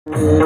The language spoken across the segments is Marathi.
Thank you.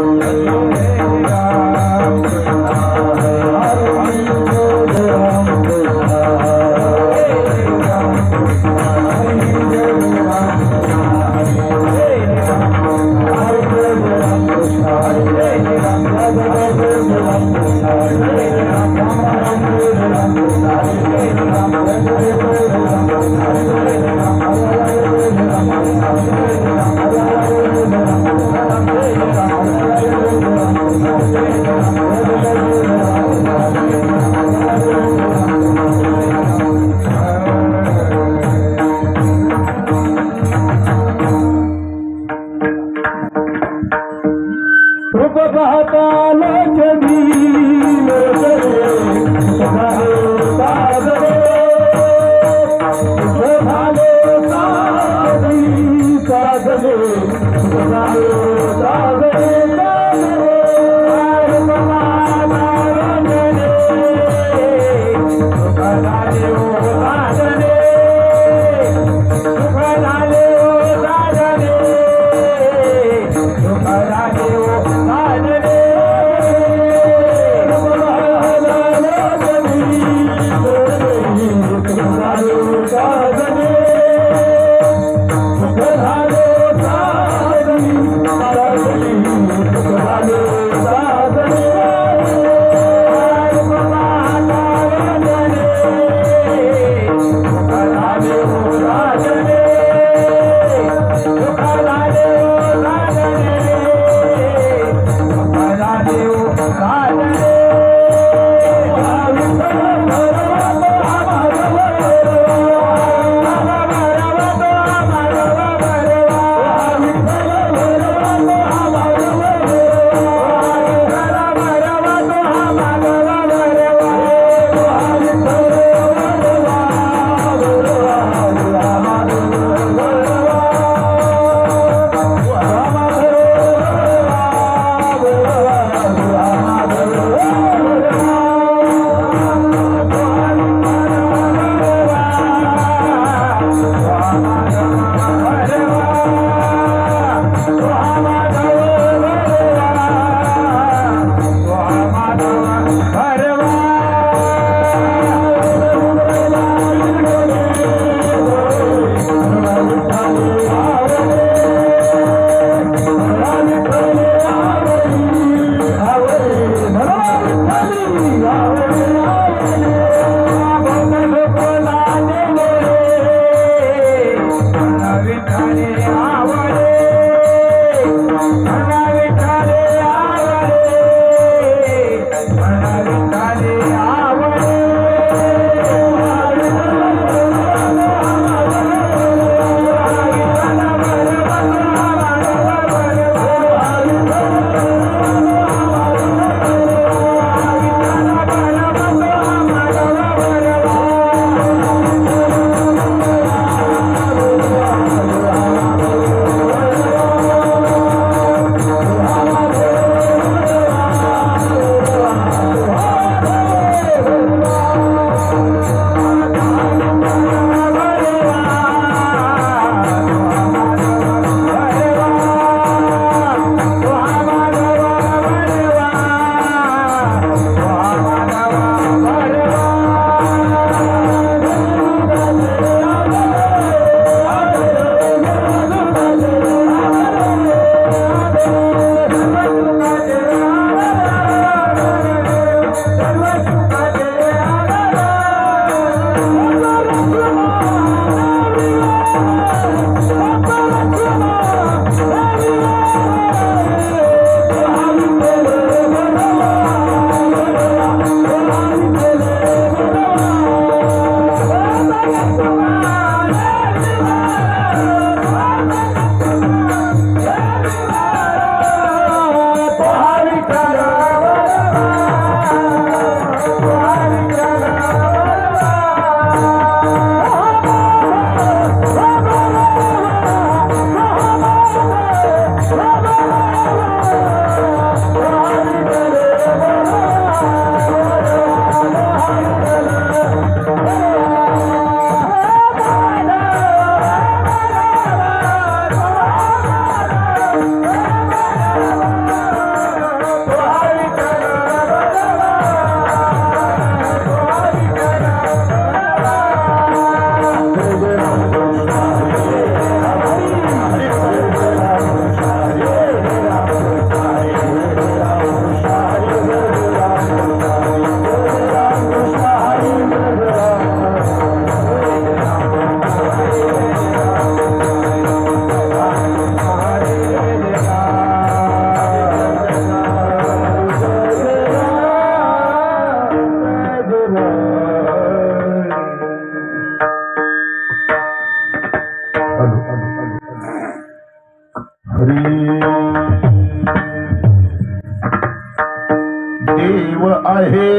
आहे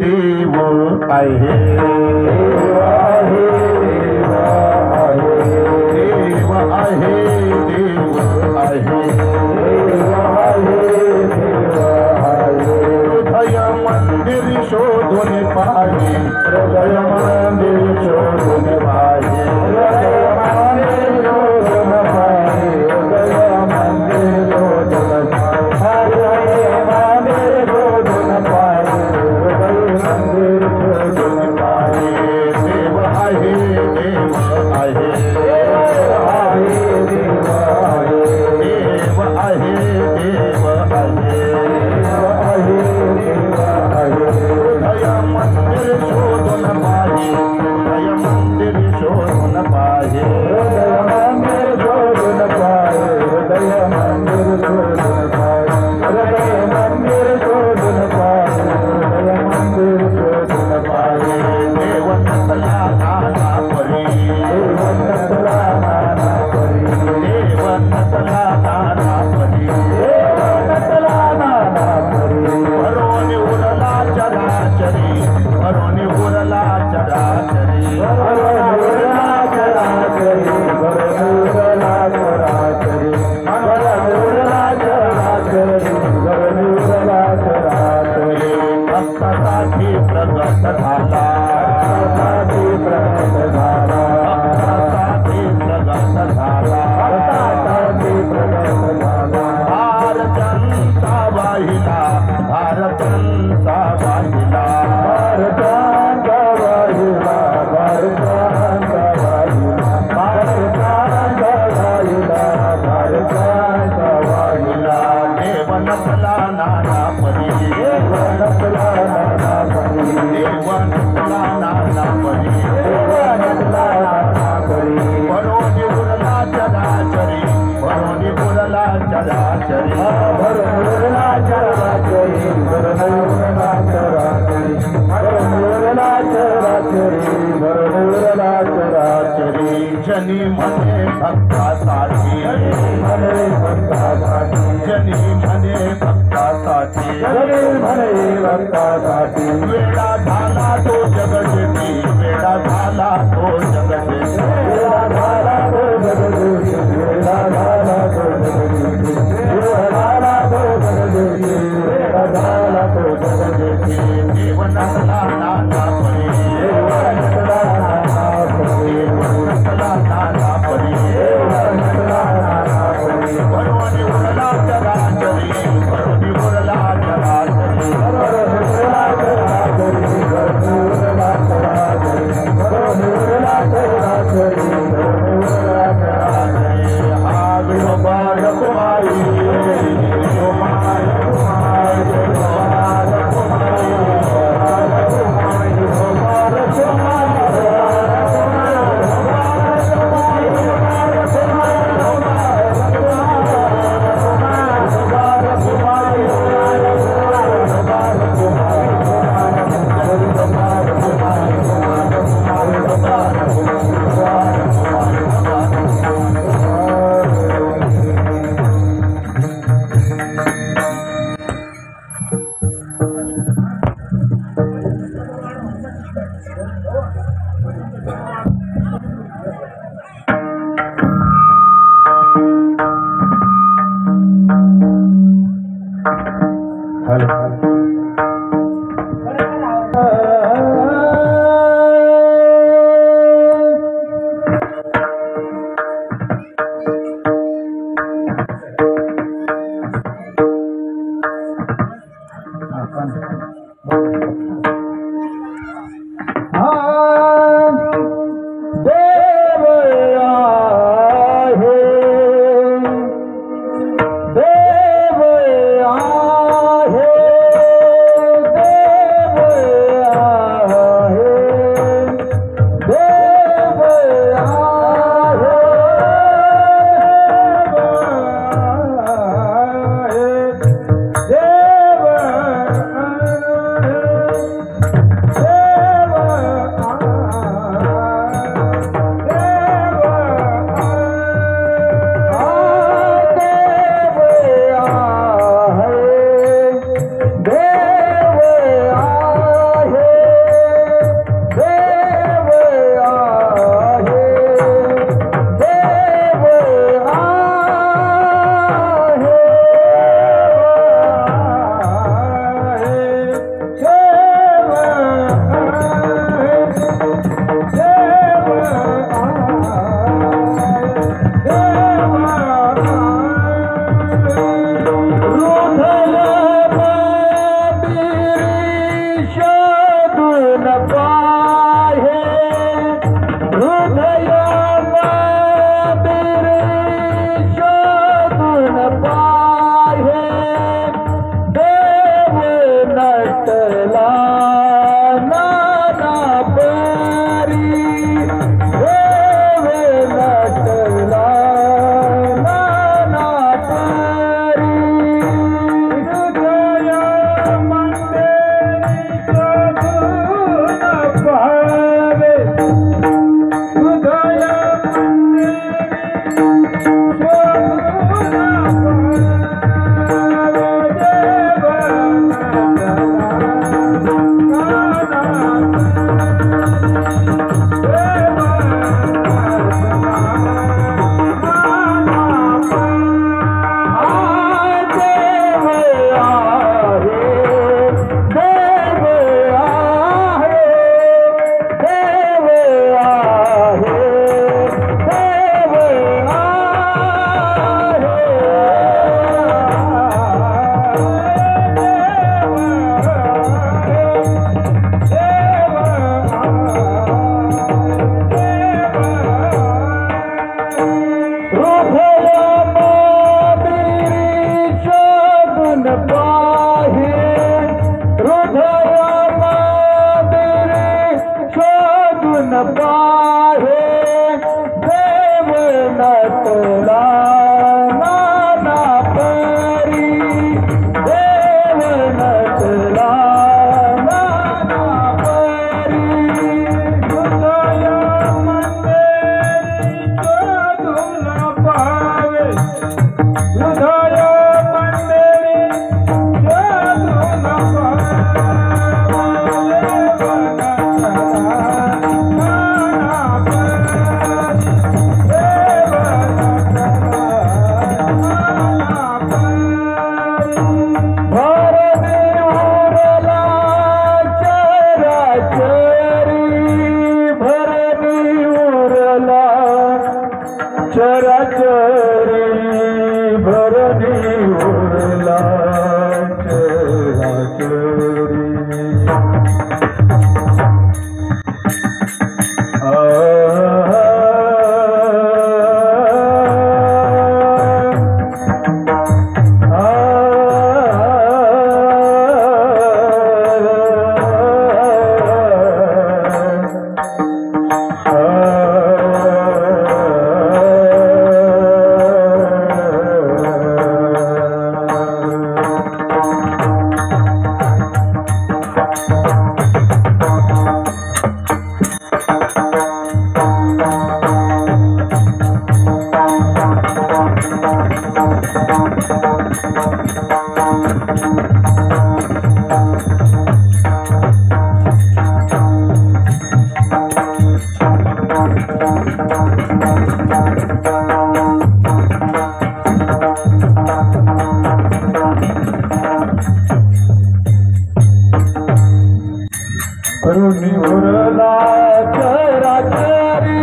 देव आहे देव आहे देव आहे देव आहे हृदय मंदिर शोधून पाहिजे हृदय मंदिर शोधून पाहिजे हृदय मंदिर शोधून पाहिजे हृदय मंदिर शोधून पाहिजे मंदिर शोधून पाहिजे हृदय मंदिर शोधून पाहिजे देव आहे देव आहे देव आहे देव आहे देव आहे देव आहे हृदय मंदिर शोधून पाहिजे हृदय मंदिर शोधून पाहिजे हृदय मंदिर शोधून पाहिजे हृदय मंदिर शोधून पाहिजे हृदय मंदिर शोधून पाहिजे हृदय मंदिर शोधून पाहिजे देव नसला नाना परी देव नसला नाना परी देव नसला नाना परी देव नसला नाना परी भरोनी उरला चराचरी भरोनी उरला चराचरी भरोनी उरला चराचरी भरोनी उरला चराचरी भरोनी उरला चराचरी भरोनी उरला चराचरी भक्तासाठी प्रगट झाला भक्तासाठी प्रगट झाला भक्तासाठी प्रगट झाला भक्तासाठी प्रगट झाला भारतांचा वाहिला भारतांचा वाहिला भारतांचा वाहिला भारतांचा वाहिला भारतांचा वाहिला भारतांचा वाहिला देव नसला नाना परी देव नसला नाना परी देव नसला नाना परी देव नसला नाना परी भरोनी उरला चराचरी भरोनी उरला चराचरी भरोनी उरला चराचरी भरोनी उरला चराचरी भरोनी उरला चराचरी भरोनी उरला चराचरी जनी म्हणे भक्तासाठी जनी म्हणे भक्तासाठी जनी म्हणे भक्तासाठी जनी म्हणे भक्तासाठी वेळा झाला तो जगजेती वेळा झाला तो जगजेती वेळा झाला तो जगजेती वेळा झाला तो जगजेती वेळा झाला तो जगजेती वेळा झाला तो जगजेती देव नसला नाना परी देव नसला नाना परी देव नसला नाना परी देव नसला नाना परी भरोनी उरला चराचरी भरोनी उरला चराचरी भरोनी उरला चराचरी भरोनी उरला चराचरी भरोनी उरला चराचरी भरोनी उरला चराचरी हा विठोबा रखुमाई रखुमाई रखुमाई रखुमाई शोधून पाहे हृदय मंदिर शोधून पाहे देव नटला नाना परी देव नटला नाना परी हृदय मंदिर शोधून पाहे हृदय चराचरी भरणी उरला चराचरी भरणी उरला चराचरी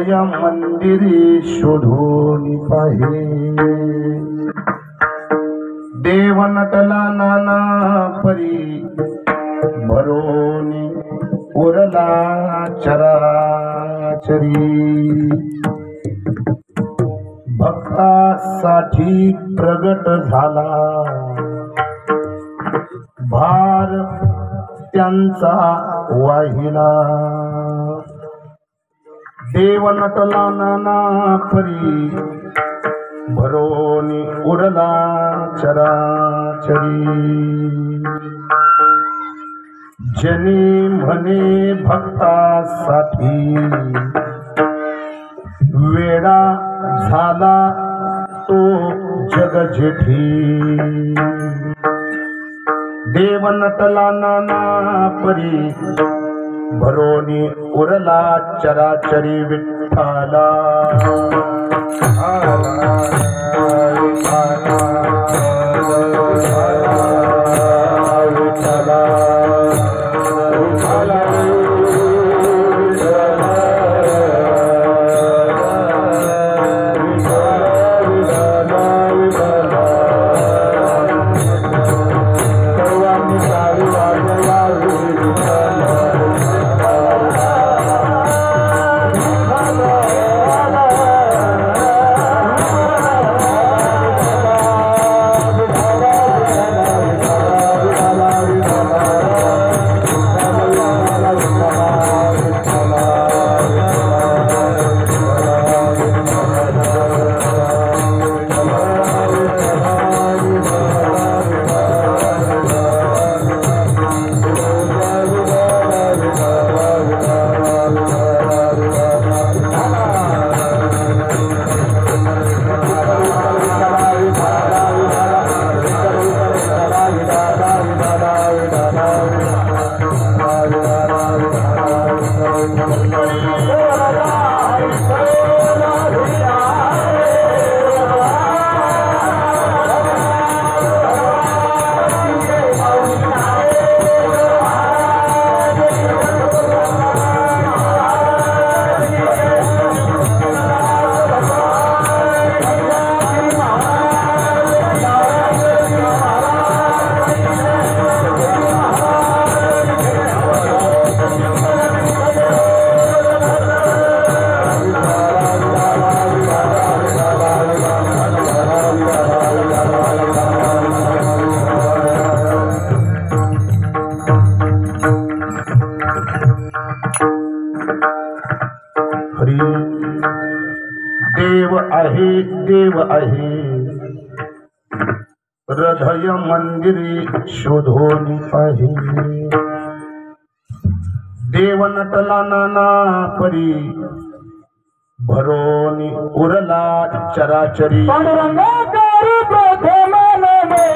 हृदय मंदिरी शोधून पाहे देव नटला नाना परी भरोनी उरला चराचरी भक्तासाठी प्रगट झाला भार त्यांचा वाहिला देव नटला नाना परी भरोनी उरला चराचरी जनी म्हणे भक्तासाठी वेडा झाला तो जग जेठी देव नटला नाना परी भरोनी उरला चराचरी विठ्ठला देव आहे हृदय मंदिरी शोधून पाहे देव नटला नाना परी भरोनी उरला चराचरी पांडुरंगा करू प्रथम नमे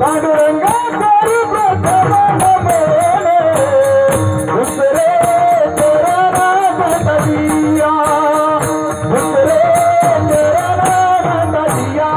पांडुरंगा करू प्रथम नमे दुसरे तेरा नाम दिया दुसरे तेरा नाम दिया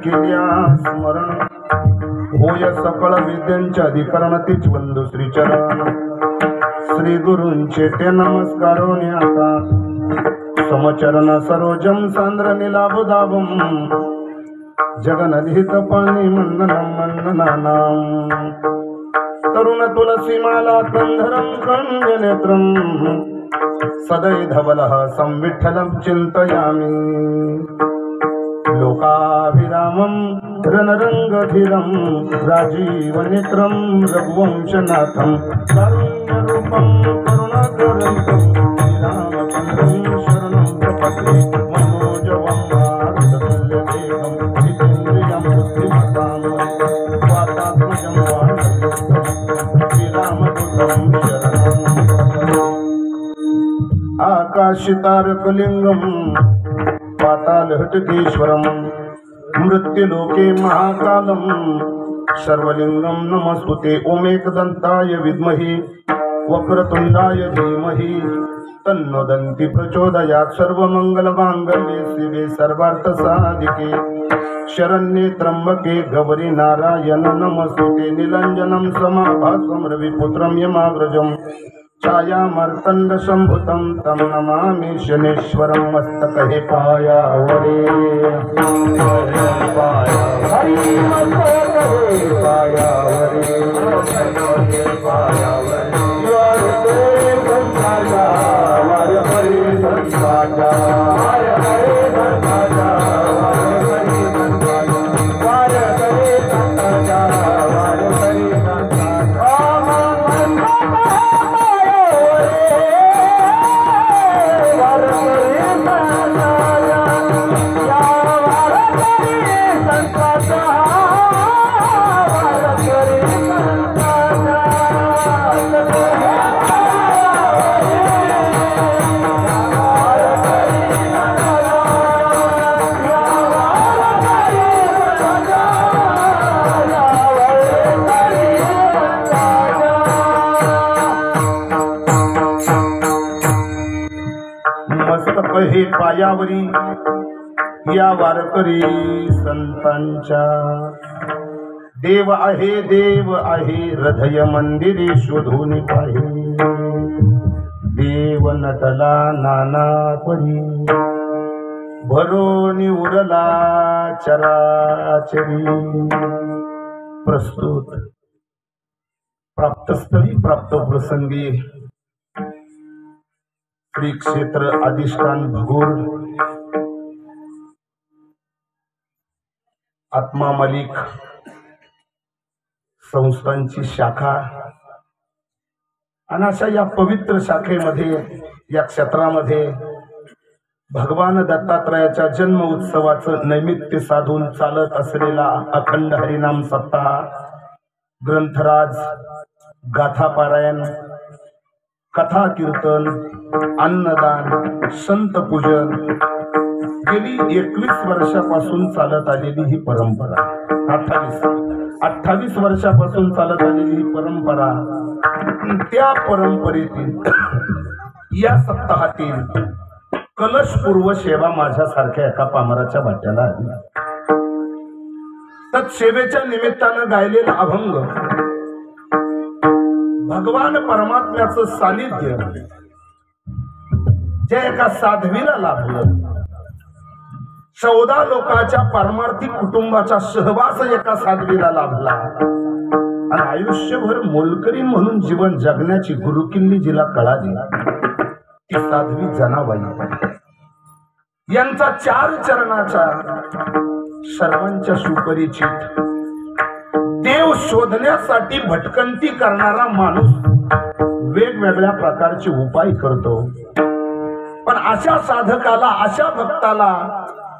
केल्या स्मरण होय सकळ विद्यांचे अधिकरण तीच वंदू श्रीचरण श्री गुरूंचे ते नमस्कार आता समचरण सरोजम सांद्र निलाभुदाभम जगनलिहित पाणी मन्ननाम तरुण तुलसी माला कंधरम कंजनेत्रम सदै धवलः संविठ्ठलं चिंतयामि लोकाभिरामं रणरंगधीरं राजीवनेत्रं रघुवंशनाथं कारुण्यरूपं रूपं करुणाकरं श्रीरामचन्द्रं शरणं प्रपद्ये मनोजवं मारुततुल्यवेगं जितेन्द्रियं बुद्धिमतां वातात्मजं वानरयूथं श्रीरामदूतं शरणं। आकाशितारकलिङ्गं पातालहटकेश्वरं मृत्युलोके महाकालं सर्वलिंगं नमस्तुते। ओम एकदंताय विद्महे वक्रतुंडाय धीमहि तन्नो दन्ति प्रचोदयात्। सर्वमंगलमांगल्ये शिवे सर्वार्थसाधिके शरण्ये त्र्यंबके गौरी नारायण नमस्तुते। नीलांजनं समाभासं रविपुत्रं यमाग्रजं छायामार्तण्ड संभुतं तं नमामि शनेश्वरं। मस्तके पायावरे हरि मस्तके पायावरे हे पायावरी या वारकरी संतांच्या। देव आहे हृदय मंदिरी शोधून पाहे। देव नटला नाना परी भरोनी उरला चराचरी। प्रस्तुत प्राप्तस्थळी प्राप्त प्रसंगी श्री क्षेत्र अधिष्ठान भगूर आत्मा मलिक संस्थांची शाखा आणि अशा या पवित्र शाखेमध्ये या क्षेत्रामध्ये भगवान दत्तात्रयाच्या जन्म उत्सवाचं नैमित्य साधून चालत असलेला अखंड हरिनाम सप्ताह, ग्रंथराज, गाथा पारायण, कथा कीर्तन, अन्नदान, संत पूजन गेली 21 वर्षापासून चालत आलेली ही परंपरा, 28 वर्षापासून चालत आलेली ही परंपरा, त्या परंपरेतील या सप्ताहातील कलशपूर्व सेवा माझ्यासारख्या एका पामराच्या वाट्याला आली। तत्सेवेच्या निमित्तानं गायलेला अभंग भगवान परमात्म्याचं सानिध्य जे एका साध्वीला लाभलं, 14 लोकांच्या पारमार्थिक कुटुंबाचा सहवास एका साध्वीला लाभला आणि आयुष्यभर मोलकरी म्हणून जीवन जगण्याची गुरुकिल्ली जिला कळाली ती साध्वी जनाबाई। यांचा 4 चरणाचा सर्वांच्या सुपरिचित देव शोधण्यासाठी भटकंती करणारा माणूस वेगवेगळ्या प्रकारचे उपाय करतो, पण अशा साधकाला, अशा भक्ताला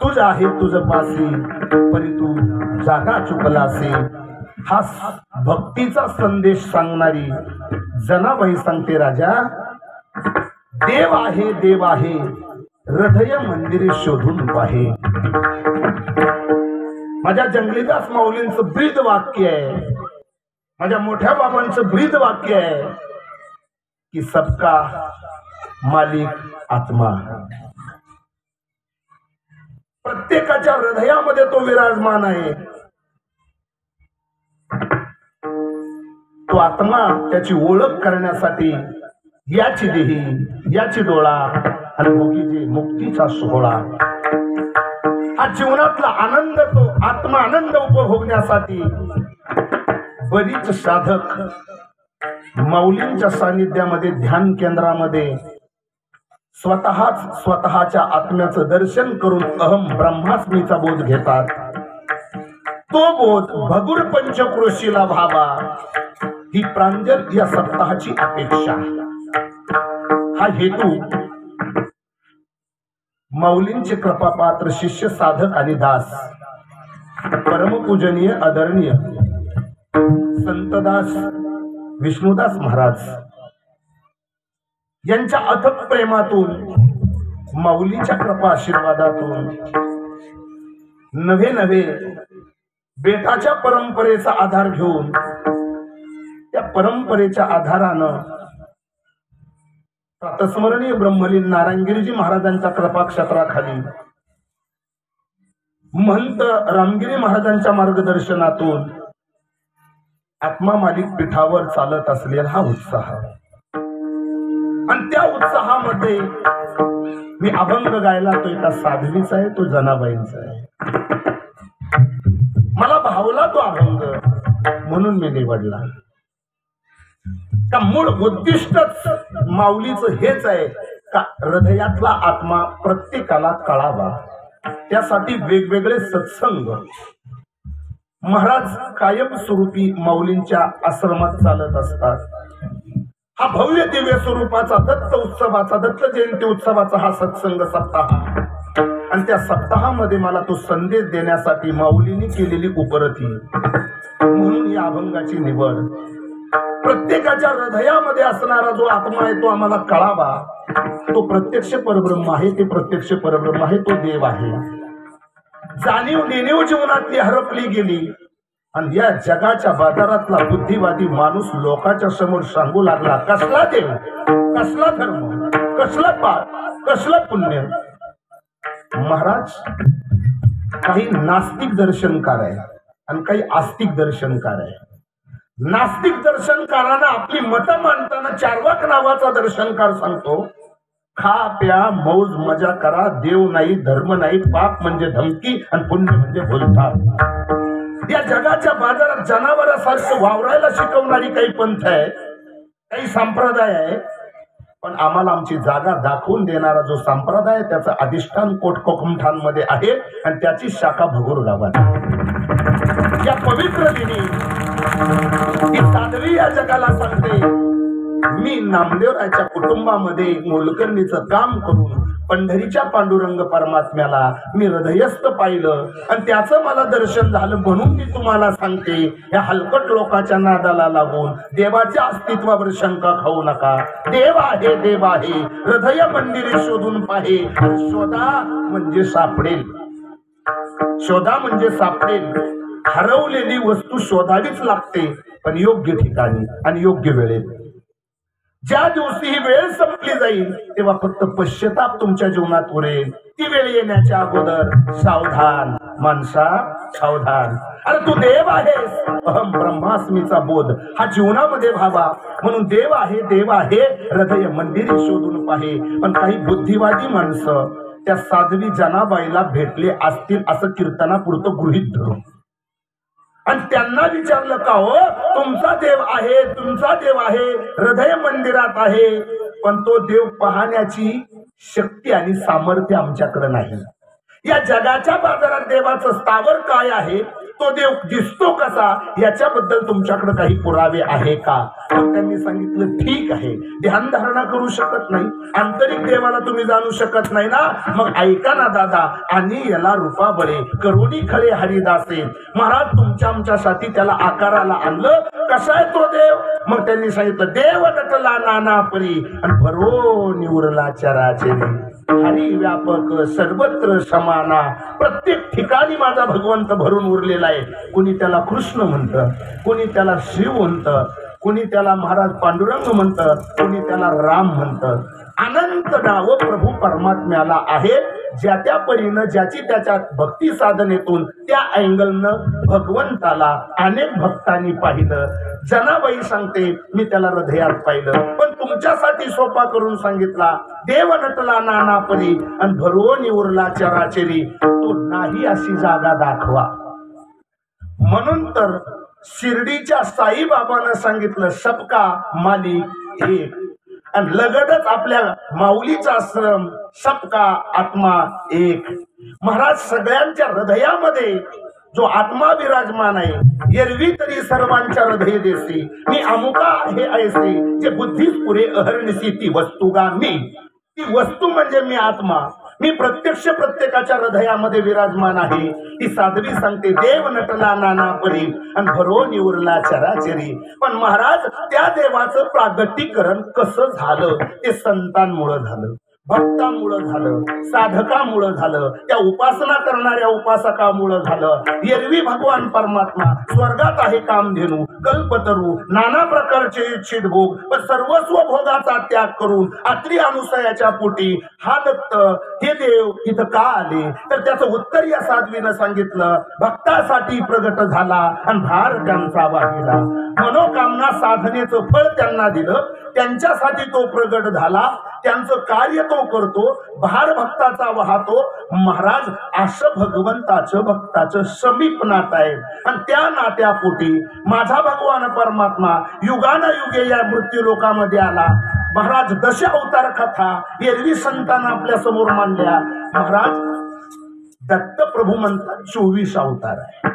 तुझ आहे तुझ पासी परी तू जागा चुकलासे हा भक्तीचा संदेश सांगणारी जनाबाई सांगते, राजा देव आहे हृदय मंदिरे शोधून पाहे। माझ्या जंगलीदास माऊलींचं ब्रीद वाक्य आहे, माझ्या मोठ्या बाबांचं ब्रीद वाक्य आहे की सबका मालिक आत्मा। प्रत्येकाच्या हृदयामध्ये तो विराजमान आहे। तो आत्मा त्याची ओळख करण्यासाठी याची देही, याची डोळा आणि मुक्तीचा सोहळा हा जीवनातला आनंद, तो आत्मा आनंद उपभोगण्यासाठी बरीच साधक माऊलींच्या सानिध्यामध्ये, ध्यान केंद्रामध्ये स्वतःच्या आत्म्याचं दर्शन करून अहम ब्रह्मास्मीचा बोध घेतात। तो बोध भगुर पंचक्रोशीला व्हावा ही प्रांजल या सप्ताहाची अपेक्षा, हा हेतू माऊलींचे कृपापात्र शिष्य साधक आणि दास परमपूजनीय आदरणीय संतदास विष्णुदास महाराज यांच्या अथक प्रेमातून, माऊलीच्या कृपा आशीर्वादातून नवे नवे बेटाच्या परंपरेचा आधार घेऊन त्या परंपरेच्या आधारानं प्रातस्मरणीय ब्रह्मलीन नारायणगिरीजी महाराजांच्या कृपा क्षेत्राखाली महंत रामगिरी महाराजांच्या मार्गदर्शनातून आत्मा मालिक पीठावर चालत असलेला हा उत्साह, आणि त्या उत्साहामध्ये मी अभंग गायला, तो एका साध्वीचा आहे, तो जनाबाईंचा आहे. मला भावला तो अभंग म्हणून मी निवडला. का मूळ उद्दिष्टच माऊलीचं हेच आहे का हृदयातला आत्मा प्रत्येकाला कळावा, त्यासाठी वेगवेगळे सत्संग महाराज कायमस्वरूपी माऊलींच्या आश्रमात चालत असतात. हा भव्य दिव्य स्वरूपाचा दत्त उत्सवाचा, दत्त जयंती उत्सवाचा हा सत्संग सप्ताह, आणि त्या सप्ताहामध्ये मला तो संदेश देण्यासाठी माऊलींनी केलेली उपरती, म्हणून या अभंगाची निवड. प्रत्येकाच्या हृदयामध्ये असणारा जो आत्मा आहे तो आम्हाला कळावा. तो प्रत्यक्ष परब्रह्म आहे, ते प्रत्यक्ष परब्रह्म आहे, तो देव आहे. जाणीव नेणीव जीवनातली हरपली गेली, आणि या जगाच्या बाजारातला बुद्धिवादी माणूस लोकांच्या समोर सांगू लागला, कसला देव, कसला धर्म, कसला पाप, कसलं पुण्य. महाराज काही नास्तिक दर्शनकार आहे आणि काही आस्तिक दर्शनकार आहे. नास्तिक दर्शनकारांना आपली मतं मांडताना चार्वाक नावाचा दर्शनकार सांगतो, खा प्या मौज मजा करा, देव नाही, धर्म नाही, पाप म्हणजे धमकी आणि पुण्य म्हणजे बोलतात. या जगाच्या बाजारात जनावरांसारखं वावरायला शिकवणारी काही पंथ आहे, काही संप्रदाय आहे, पण आम्हाला आमची जागा दाखवून देणारा जो संप्रदाय आहे त्याचं अधिष्ठान कोटकोकमठाणमध्ये आहे, आणि त्याची शाखा भगूर गावात. या पवित्र दिनी ही साध्वी या जगाला सांगते, मी नामदेवराच्या कुटुंबामध्ये मोलकर्णीचं काम करून पंढरीच्या पांडुरंग परमात्म्याला मी हृदयस्थ पाहिलं, आणि त्याचं मला दर्शन झालं, म्हणून मी तुम्हाला सांगते, या हलकट लोकांच्या नादाला लागून देवाच्या अस्तित्वावर शंका खाऊ नका. देव आहे, देव आहे, हृदय मंदिरे शोधून पाहे, शोधा म्हणजे सापडेल, शोधा म्हणजे सापडेल. हरवलेली वस्तू शोधावीच लागते, पण योग्य ठिकाणी आणि योग्य वेळेत. ज्या दिवशी ही वेळ संपली जाईल तेव्हा फक्त पश्चाताप तुमच्या जीवनात उरेल. ती वेळ येण्याच्या अगोदर सावधान माणसा, सावधान. अरे तू देव आहेस, अहम ब्रह्मास्मीचा बोध हा जीवनामध्ये व्हावा, म्हणून देव आहे, देव आहे, हृदय मंदिरे शोधून पाहे. पण काही बुद्धिवादी माणसं त्या साध्वी जनाबाईला भेटले असतील असं कीर्तनापुरतं गृहीत धरून, आणि त्यांना विचारलं, का हो तुमचा देव आहे, तुमचा देव आहे, हृदय मंदिरात आहे, पण तो देव पाहण्याची शक्ती आणि सामर्थ्य आमच्याकडे नाही. या जगाच्या बाजारात देवाचं स्थावर काय आहे, तो देव दिसतो कसा, याच्याबद्दल तुमच्याकडे काही पुरावे आहे का? मग त्यांनी सांगितलं, ठीक आहे, ध्यानधारणा करू शकत नाही, आंतरिक देवाला तुम्ही जाणू शकत नाही ना, मग ऐका ना दादा, आणि याला रूपा बळे करुणी खळे हरिदासे. महाराज तुमच्या आमच्यासाठी त्याला आकाराला आणलं, कसा आहे तो देव? मग त्यांनी सांगितलं, देव नटला नाना परी आणि भरो निवरला चराचरी, हरी व्यापक सर्वत्र समाना. प्रत्येक ठिकाणी माझा भगवंत भरून उरलेला आहे. कुणी त्याला कृष्ण म्हणतं, कुणी त्याला शिव म्हणतं, कुणी त्याला महाराज पांडुरंग म्हणतं, कुणी त्याला राम म्हणतं. अनंत नाव प्रभू परमात्म्याला आहे. ज्या त्या परीनं ज्याची त्याच्या भक्ती साधनेतून त्या अँगलनं भगवंताला अनेक भक्तांनी पाहिलं. जनाबाई सांगते, मी त्याला हृदयात पाहिलं, पण तुमच्यासाठी सोपा करून सांगितला, देव नटला नाना परी आणि भरवो निवरला चराचरी, तो नाही अशी जागा दाखवा. म्हणून तर शिर्डीच्या साईबाबांना सांगितलं, सबका मालिक एक, आणि लगतच आपल्या माऊलीचा आश्रम, सबका आत्मा एक. महाराज सगळ्यांच्या हृदयामध्ये जो आत्मा विराजमान आहे एरवी तरी सर्वांच्या हृदय देसी मी अमुका हे ऐसे जे बुद्धीस पुरे अहर्निसी ती वस्तुगा मी ती वस्तू म्हणजे मी आत्मा मी प्रत्यक्ष प्रत्येकाच्या हृदयामध्ये विराजमान आहे ही साध्वी सांगते देव नटला नाना परी आणि भरो निवरला चराचरी पण महाराज त्या देवाचं प्रागटीकरण कसं झालं ते संतांमुळे झालं भक्तांमुळं झालं साधकामुळं झालं त्या उपासना करणाऱ्या उपासकामुळं झालं एरवी भगवान परमात्मा स्वर्गात आहे कामधेनू कल्पतरू नाना प्रकारचे इच्छित भोग पण सर्वस्व भोगाचा त्याग करून आत्री अनुसयाच्या पोटी हा दत्त हे देव इथं का आले तर त्याचं उत्तर या साध्वीनं सांगितलं भक्तासाठी प्रगट झाला आणि भार त्यांचा वाहिला मनोकामना साधनेचं फळ त्यांना दिलं त्यांच्यासाठी तो प्रगट झाला त्यांचं कार्य तो करतो भार भक्ताचा वाहतो महाराज असं भगवंताचं भक्ताचं समीप नातं आहे आणि त्या नात्यापोटी माझा भगवान परमात्मा युगानुयुगे या मृत्यू लोकामध्ये आला महाराज दश अवतार कथा एरवी संतांना आपल्या समोर मांडल्या महाराज दत्त प्रभू म्हणतात 24 अवतार आहे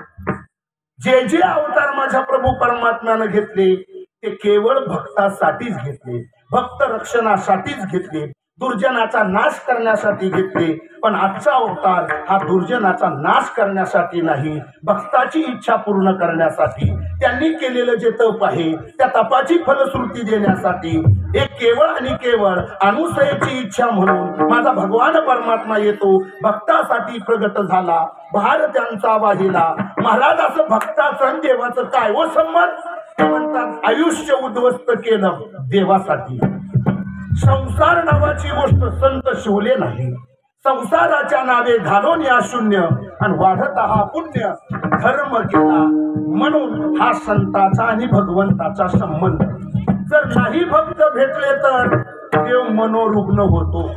जे जे अवतार माझ्या प्रभू परमात्म्यानं घेतले ते केवळ भक्तासाठीच घेतले भक्त रक्षणासाठीच घेतले दुर्जनाचा नाश करण्यासाठी घेतले पण आजचा अवतार हा दुर्जनाचा नाश करण्यासाठी नाही भक्ताची इच्छा पूर्ण करण्यासाठी त्यांनी केलेलं जे तप आहे त्या तपाची फलश्रुती देण्यासाठी एक केवळ आणि केवळ अनुसयाची इच्छा म्हणून माझा भगवान परमात्मा येतो भक्तासाठी प्रगट झाला भार त्यांचा वाहिला महाराज असं भक्ताचं देवाचं काय व संबंध ते म्हणतात आयुष्य उद्ध्वस्त केलं देवासाठी संसार नावाची गोष्ट संत शिवले नाही संसाराच्या नावे घालून या शून्य आणि वाढत हा पुण्य धर्म केला म्हणून हा संताचा आणि भगवंताचा संबंध जर नाही भक्त भेटले तर देव मनोरुग्ण होतो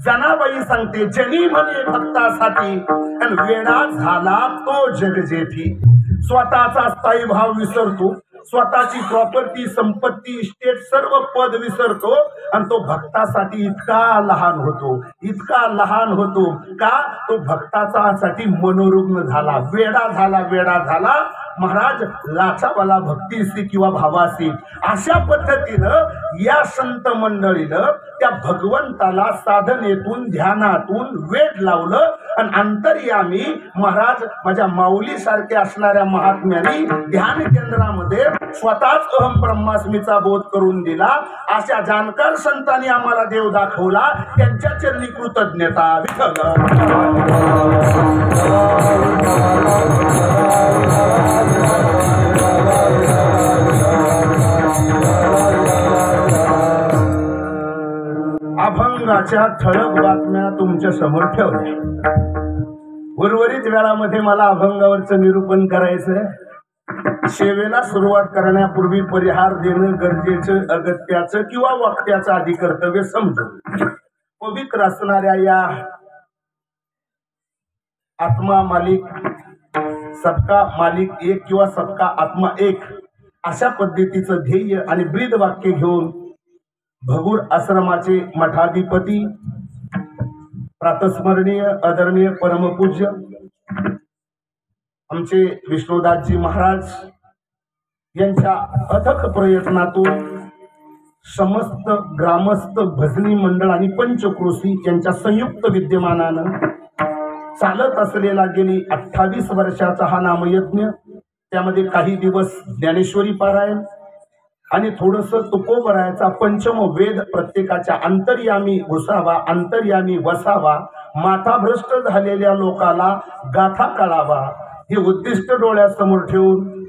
जनाबाई सांगते जनी म्हणे भक्तासाठी आणि वेडा झाला तो जगजेठी स्वतःचा स्थायी भाव विसरतो स्वतःची प्रॉपर्टी संपत्ती इस्टेट सर्व पद विसरतो आणि तो भक्तासाठी इतका लहान होतो का तो भक्तासाठी मनोरुग्ण झाला वेडा झाला महाराज लाचावाला भक्तीसी किंवा भावासी अशा पद्धतीनं या संत मंडळीनं त्या भगवंताला साधनेतून ध्यानातून वेध लावलं आणि अंतर्यामी महाराज माझ्या माऊली सारखे असणाऱ्या महात्म्यांनी ध्यान केंद्रामध्ये स्वतःच अहम ब्रह्मास्मीचा बोध करून दिला अशा जाणकार संतांनी आम्हाला देव दाखवला त्यांच्या चरणी कृतज्ञता अभंगाच्या ठळक बातम्या तुमच्या समोर ठेवल्या उर्वरित वेळामध्ये मला अभंगावरचं निरूपण करायचंय सेवेला सुरुवात करण्यापूर्वी परिहार देणं गरजेचं अगत्याचं किंवा वाक्याचं आधी कर्तव्य समजून पवित्र असणाऱ्या या आत्मा मालिक सबका मालिक एक किंवा सबका आत्मा एक अशा पद्धतीचं ध्येय आणि ब्रीद वाक्य घेऊन भगूर आश्रमाचे मठाधिपती प्रातस्मरणीय आदरणीय परमपूज्य आमचे विष्णुदासजी महाराज यांच्या अथक प्रयत्नातून समस्त ग्रामस्थ भजनी मंडळ आणि पंचक्रोशी यांच्या संयुक्त विद्यमानानं चालत असलेला गेली 28 वर्षाचा हा नामयज्ञ त्यामध्ये काही दिवस ज्ञानेश्वरी पारायण आणि थोडस तुकोबरायाचा पंचम वेद प्रत्येकाच्या अंतर्यामी घुसावा अंतर्यामी वसावा माथाभ्रष्ट झालेल्या लोकाला गाथा कळावा हे उद्दिष्ट डोळ्यासमोर ठेवून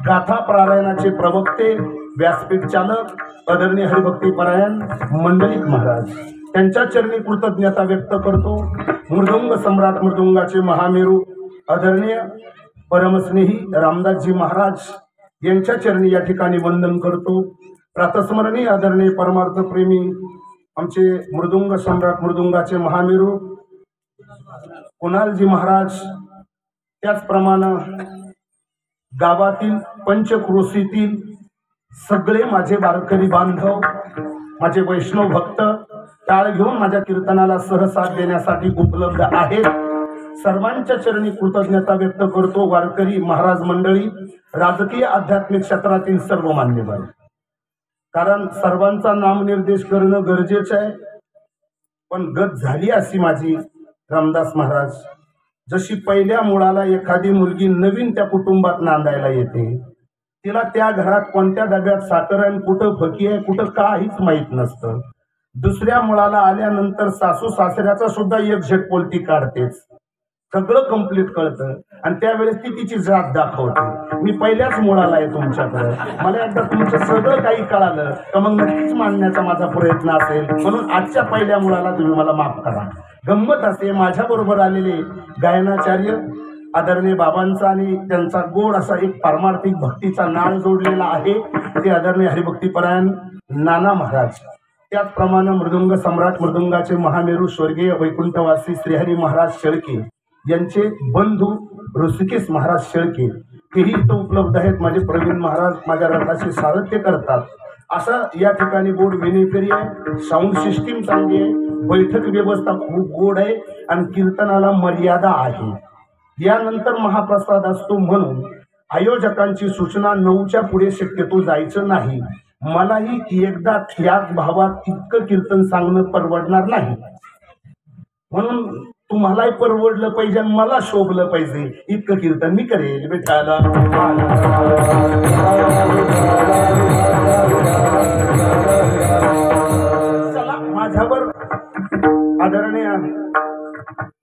गाथा पारायणाचे प्रवक्ते व्यासपीठ चालक आदरणीय हरिभक्ती पारायण मंडलिक महाराज त्यांच्या चरणी कृतज्ञता व्यक्त करतो मृदुंग सम्राट मृदुंगाचे महामेरू आदरणीय परमस्नेही रामदासजी महाराज यांच्या चरणी या ठिकाणी वंदन करतो प्रातस्मरणी आदरणीय परमार्थ प्रेमी आमचे मृदुंग सम्राट मृदुंगाचे महामेरू कुणालजी महाराज त्याचप्रमाणे गावातील पंचक्रोशीतील सगळे माझे वारकरी बांधव माझे वैष्णव भक्त टाळ घेऊन माझ्या कीर्तनाला सहसाथ देण्यासाठी उपलब्ध आहेत सर्वांच्या चरणी कृतज्ञता व्यक्त करतो. वारकरी महाराज मंडळी, राजकीय आध्यात्मिक क्षेत्रातील सर्व मान्यवर, कारण सर्वांचा नामनिर्देश करणं गरजेचं आहे. पण गत झाली अशी माझी रामदास महाराज, जशी पहिल्या मुळाला एखादी मुलगी नवीन त्या कुटुंबात नांदायला येते, तिला त्या घरात कोणत्या डब्यात साखर आहे, कुठं फकी आहे, कुठं काहीच माहीत नसतं. दुसऱ्या मुळाला आल्यानंतर सासू सासऱ्याचा सुद्धा एक झटपोलती काढतेच, सगळं कंप्लीट कळतं आणि त्यावेळेस ती तिची जात दाखवते. मी पहिल्याच मुळाला आहे तुमच्याकडे, मला एकदा तुमचं सगळं काही कळालं तर मग नक्कीच मानण्याचा माझा प्रयत्न असेल. म्हणून आजच्या पहिल्या मुळाला तुम्ही मला माफ करा. गंमत असे, माझ्या बरोबर आलेले गायनाचार्य आदरणीय बाबांचा आणि त्यांचा गोड असा एक पारमार्थिक भक्तीचा नाळ जोडलेला आहे, ते आदरणीय हरिभक्तीपरायण नाना महाराज. त्याचप्रमाणे मृदुंग सम्राट, मृदुंगाचे महामेरू स्वर्गीय वैकुंठवासी श्रीहरी महाराज शेळके यांचे बंधू ऋषिकेश महाराज शेळके हेही इथं उपलब्ध आहेत. माझे प्रवीण महाराज माझ्या रथाचे सारथ्य करतात. असं या ठिकाणी गोड विनेकरी आहे, साऊंड सिस्टीम चांगली आहे, बैठक व्यवस्था खूप गोड आहे आणि कीर्तनाला मर्यादा आहे. यानंतर महाप्रसाद असतो. म्हणून आयोजकांची सूचना 9च्या पुढे शक्यतो जायचं नाही. मलाही एकदा याच भावात इतकं कीर्तन सांगणं परवडणार नाही. म्हणून तुम्हालाही परवडलं पाहिजे आणि मला शोभलं पाहिजे इतकं कीर्तन मी करेल. विठ्ठला चला, माझ्यावर आदरणीय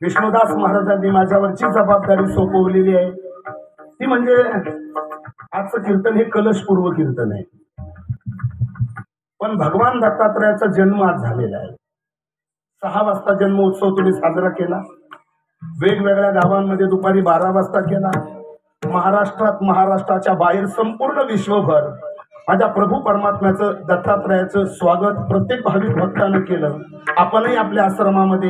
विष्णुदास महाराजांनी माझ्यावरची जबाबदारी सोपवलेली आहे. ती म्हणजे आजचं कीर्तन हे कलशपूर्व कीर्तन आहे. पण भगवान दत्तात्रयाचा जन्म आज झालेला आहे. 6 वाजता जन्मोत्सव तुम्ही साजरा केला, वेगवेगळ्या गावांमध्ये दुपारी 12 वाजता केला. महाराष्ट्राच्या बाहेर संपूर्ण विश्वभर माझ्या प्रभू परमात्म्याचं दत्तात्रयाचं स्वागत प्रत्येक भाविक भक्तानं केलं. आपणही आपल्या आश्रमामध्ये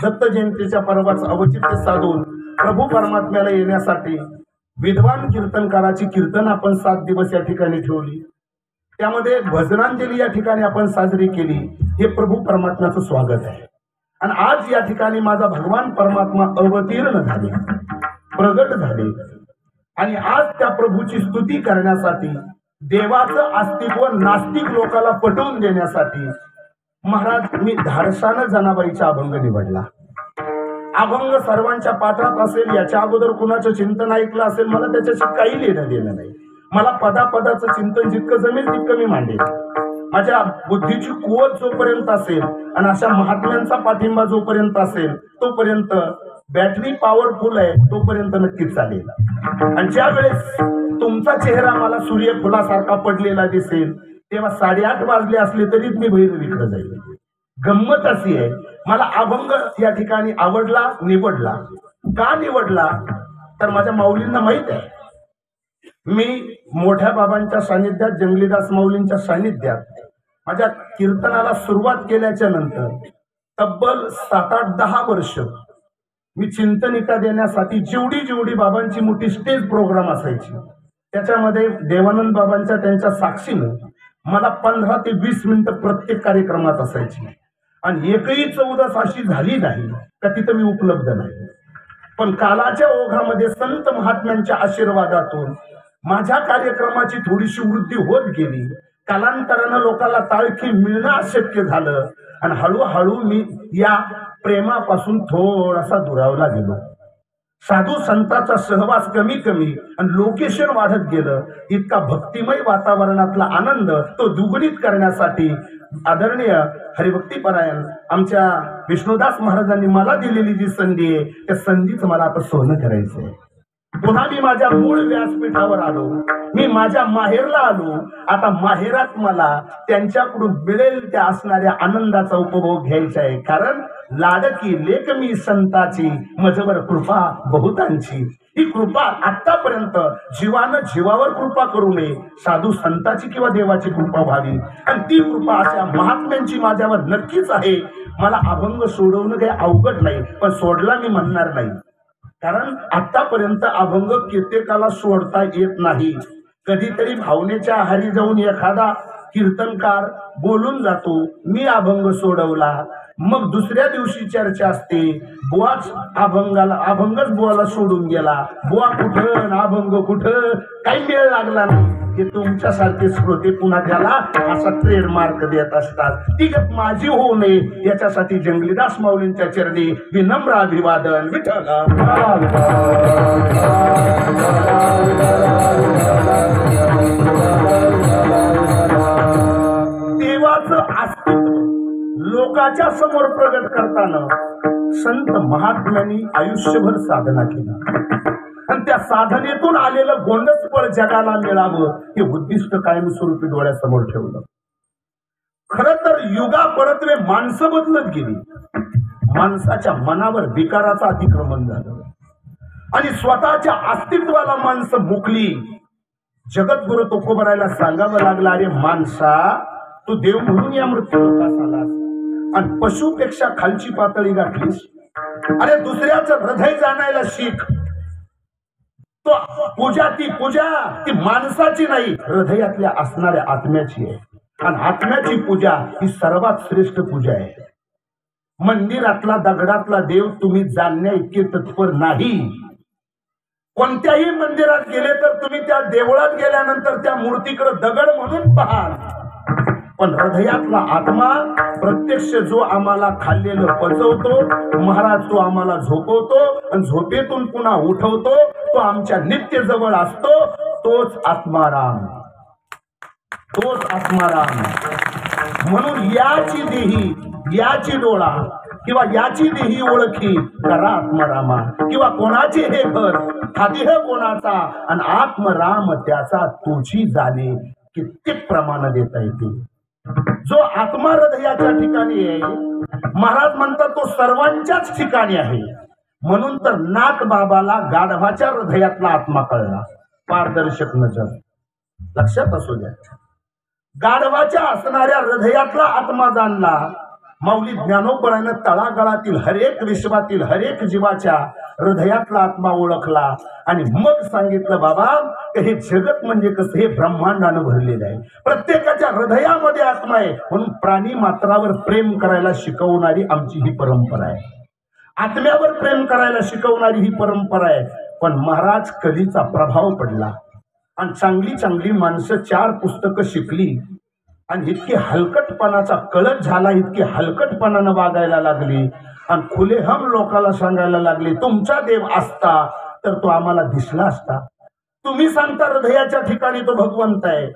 दत्त जयंतीच्या पर्वाचं औचित्य साधून प्रभू परमात्म्याला येण्यासाठी विद्वान कीर्तनकाराची कीर्तन आपण 7 दिवस या ठिकाणी ठेवली. त्यामध्ये भजनांजली या ठिकाणी आपण साजरी केली. हे प्रभू परमात्म्याचं स्वागत आहे. आणि आज या ठिकाणी माझा भगवान परमात्मा अवतीर्ण झाले, प्रगट झाले आणि आज त्या प्रभूची स्तुती करण्यासाठी, देवाचं अस्तित्व नास्तिक लोकांना पटवून देण्यासाठी महाराज मी धाडसानं जनाबाईचा अभंग निवडला. अभंग सर्वांच्या पाठात असेल, याच्या अगोदर कुणाचं चिंतन ऐकलं असेल, मला त्याच्याशी काही लेणं देणं नाही. मला पदापदाचं चिंतन जितकं जमेल तितकं मी मांडेल. माझ्या बुद्धीची कुवत जोपर्यंत असेल आणि अशा महात्म्यांचा पाठिंबा जोपर्यंत असेल तोपर्यंत, बॅटरी पॉवरफुल आहे तोपर्यंत नक्कीच चालेल. आणि ज्या वेळेस तुमचा चेहरा मला सूर्यफुलासारखा पडलेला दिसेल तेव्हा 8:30 वाजले असले तरीच मी भैरवीकडे जाईल. गंमत अशी आहे, मला अभंग या ठिकाणी आवडला, निवडला. का निवडला तर माझ्या माऊलींना माहित आहे, मी मोठ्या बाबांच्या सानिध्यात, जंगलीदास माऊलींच्या सानिध्यात माझ्या कीर्तनाला सुरुवात केल्याच्या नंतर तब्बल 7-8-10 वर्ष मी चिंतनिका देण्यासाठी जेवढी बाबांची मोठी स्टेज प्रोग्राम असायची त्याच्यामध्ये देवानंद बाबांच्या त्यांच्या साक्षीनं मला 15 ते 20 मिनिटं प्रत्येक कार्यक्रमात असायची. आणि एकही चौदास अशी झाली नाही का तिथं मी उपलब्ध नाही. पण कालाच्या ओघामध्ये संत महात्म्यांच्या आशीर्वादातून माझ्या कार्यक्रमाची थोडीशी वृद्धी होत गेली. कालांतरानं लोकांना ताळखी मिळणं अशक्य झालं आणि हळूहळू मी या प्रेमापासून थोडासा दुरावला गेलो. साधू संतांचा सहवास कमी आणि लोकेशन वाढत गेलं. इतका भक्तिमय वातावरणातला आनंद तो दुगणित करण्यासाठी आदरणीय हरिभक्तीपरायण आमच्या विष्णुदास महाराजांनी मला दिलेली जी संधी आहे त्या संधीचं मला आता सोनं करायचं आहे. पुन्हा मी माझ्या मूळ व्यासपीठावर आलो, मी माझ्या माहेरला आलो. आता माहेरात मला त्यांच्याकडून मिळेल त्या असणाऱ्या आनंदाचा उपभोग घ्यायचा आहे. कारण लाडकी लेक मी संताची, मजवर कृपा बहुतांची. ही कृपा आतापर्यंत जीवानं जीवावर कृपा करू नये, साधू संताची किंवा देवाची कृपा व्हावी. आणि ती कृपा अशा महात्म्यांची माझ्यावर नक्कीच आहे. मला अभंग सोडवणं काही अवघड नाही, पण सोडला मी म्हणणार नाही. कारण आतापर्यंत अभंग कित्येकाला सोडता येत नाही. कधीतरी भावनेच्या आहारी जाऊन एखादा कीर्तनकार बोलून जातो, मी अभंग सोडवला. मग दुसऱ्या दिवशी चर्चा असते. बुवाच अभंगच बुवाला सोडून गेला. बुवा कुठं अभंग कुठं, काही मेळ लागला नाही. हे तुमच्यासारखे श्रोते पुन्हा त्याला असा ट्रेडमार्क देत असतात. ती गत माझी होऊ नये याच्यासाठी जंगलीदास माऊलींच्या चरणी विनम्र अभिवादन. विठ्ठल देवाचं अस्तित्व लोकांच्या समोर प्रगट करताना संत महात्म्यांनी आयुष्यभर साधना केली आणि त्या साधनेतून आलेलं गोंडस फळ जगाला मिळावं हे उद्दिष्ट कायमस्वरूपी डोळ्यासमोर ठेवलं. खर तर युगा परत्वे माणसं बदलत गेली. माणसाच्या मनावर विकाराचं अतिक्रमण झालं आणि स्वतःच्या अस्तित्वाला माणसं मुकली. जगद्गुरु तुकोबरायला सांगावं लागलं, अरे माणसा तू देव म्हणून या मृत्यू लोकास आलास आणि पशुपेक्षा खालची पातळी गाठलीस. अरे दुसऱ्याचं हृदय जाणायला शिक. तो पूजा ती माणसाची नाही, हृदयातल्या असणाऱ्या आत्म्याची आहे. आणि आत्म्याची पूजा ही सर्वात श्रेष्ठ पूजा आहे. मंदिरातला दगडातला देव तुम्ही जाणण्या इतके तत्पर नाही. कोणत्याही मंदिरात गेले तर तुम्ही त्या देवळात गेल्यानंतर त्या मूर्तीकडे दगड म्हणून पाहाल, पण हृदयातला आत्मा प्रत्यक्ष जो आम्हाला खाल्लेलं पचवतो, महाराज तो आम्हाला झोपवतो आणि झोपेतून पुन्हा उठवतो, तो आमच्या नित्य जवळ असतो, तोच आत्माराम. म्हणून याची देही याची डोळा किंवा याची देही ओळखी करा आत्मरामा. किंवा कोणाचे हे घर हा देह कोणाचा आणि आत्मराम त्याचा तुझी जाणे कित्येक प्रमाण देता येते. जो आत्मा हृदयाच्या ठिकाणी आहे, महाराज म्हणतात तो सर्वांच्याच ठिकाणी आहे. म्हणून तर नाथ बाबाला गाढवाच्या हृदयातला आत्मा कळला. पारदर्शक नजर लक्षात असू द्या. गाढवाच्या असणाऱ्या हृदयातला आत्मा जाणला. माऊली ज्ञानोबरानं तळागाळातील हरेक विश्वातील हरेक जीवाच्या हृदयातला आत्मा ओळखला आणि मग सांगितलं, बाबा हे जगत म्हणजे कसं, हे ब्रह्मांडानं भरलेलं आहे. प्रत्येकाच्या हृदयामध्ये आत्मा आहे. म्हणून प्राणी मात्रावर प्रेम करायला शिकवणारी आमची ही परंपरा आहे. आत्म्यावर प्रेम करायला शिकवणारी ही परंपरा आहे. पण महाराज कलीचा प्रभाव पडला आणि चांगली चांगली माणसं 4 पुस्तकं शिकली आणि इतकी हलकटपणाचा कळत झाला, इतकी हलकटपणानं वागायला लागली आणि खुलेहम लोकांना सांगायला लागले, तुमचा देव असता तर तो आम्हाला दिसला असता. तुम्ही सांगता हृदयाच्या ठिकाणी तो भगवंत आहे,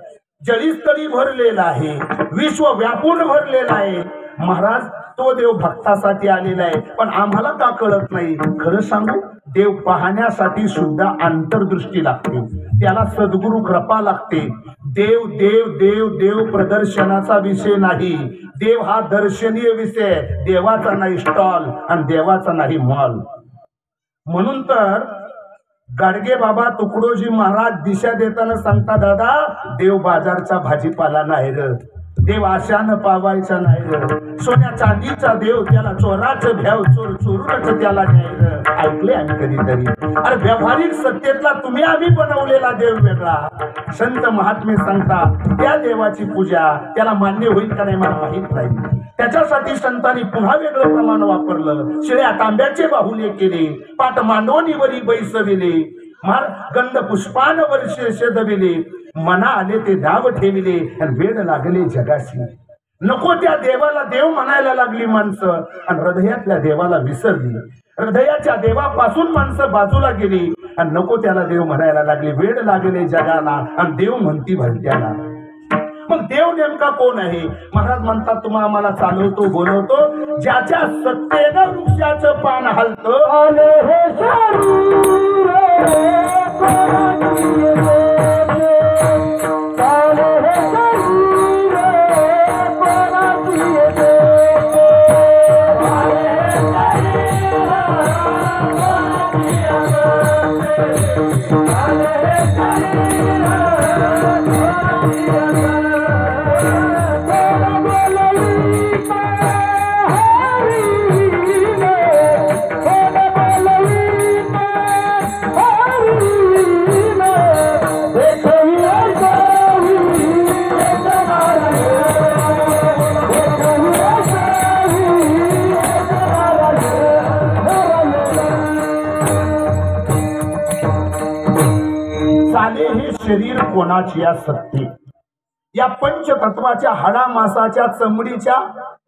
जळीस्थळी भरलेला आहे, विश्व व्यापून भरलेला आहे. महाराज तो देव भक्तासाठी आलेला आहे, पण आम्हाला का कळत नाही? खरं सांगू, देव पाहण्यासाठी सुद्धा अंतर्दृष्टी लागते, त्याला सद्गुरु कृपा लागते. देव देव देव देव प्रदर्शनाचा विषय नाही. देव हा दर्शनीय विषय. देवाचा नाही स्टॉल आणि देवाचा नाही मॉल. म्हणून तर गाडगे बाबा तुकडोजी महाराज दिशा देताना सांगता, दादा देव बाजारचा भाजीपाला नाही र, देव आशानं पावायचा नाही र, सोन्या चांदीचा देव त्याला चोराचं भ्याव, चोर चोरूनच त्याला नाही र. ऐकले आम्ही कधीतरी. अरे व्यावहारिक सत्तेतला तुम्ही आम्ही बनवलेला देव वेगळा. संत महात्मे सांगता त्या देवाची पूजा त्याला मान्य होईल का नाही मला माहित नाही. त्याच्यासाठी संतांनी पुन्हा वेगळं प्रमाण वापरलं. शिळ्या तांब्याचे बाहुले केले, पाट मांडवणीवरी बैसविले, मार गंध पुष्पांवर शेदविले, मना आले ते दाव ठेविले आणि वेड लागले जगाशी. नको त्या देवाला देव म्हणायला लागली माणसं आणि हृदयातल्या देवाला विसरली. हृदयाच्या देवापासून माणसं बाजूला गेली आणि नको त्याला देव म्हणायला लागली. वेड लागले जगाला आणि देव म्हणती भलत्याला. मग देव नेमका कोण आहे? महाराज म्हणतात, तुम्हा आम्हाला चालवतो बोलवतो, ज्याच्या सत्तेनं वृक्षाचं पान हलतं. आले हे शरीर Hare शरीर कोणाची या सत्ते, या पंचतत्वाच्या हाडामासाच्या चमडीच्या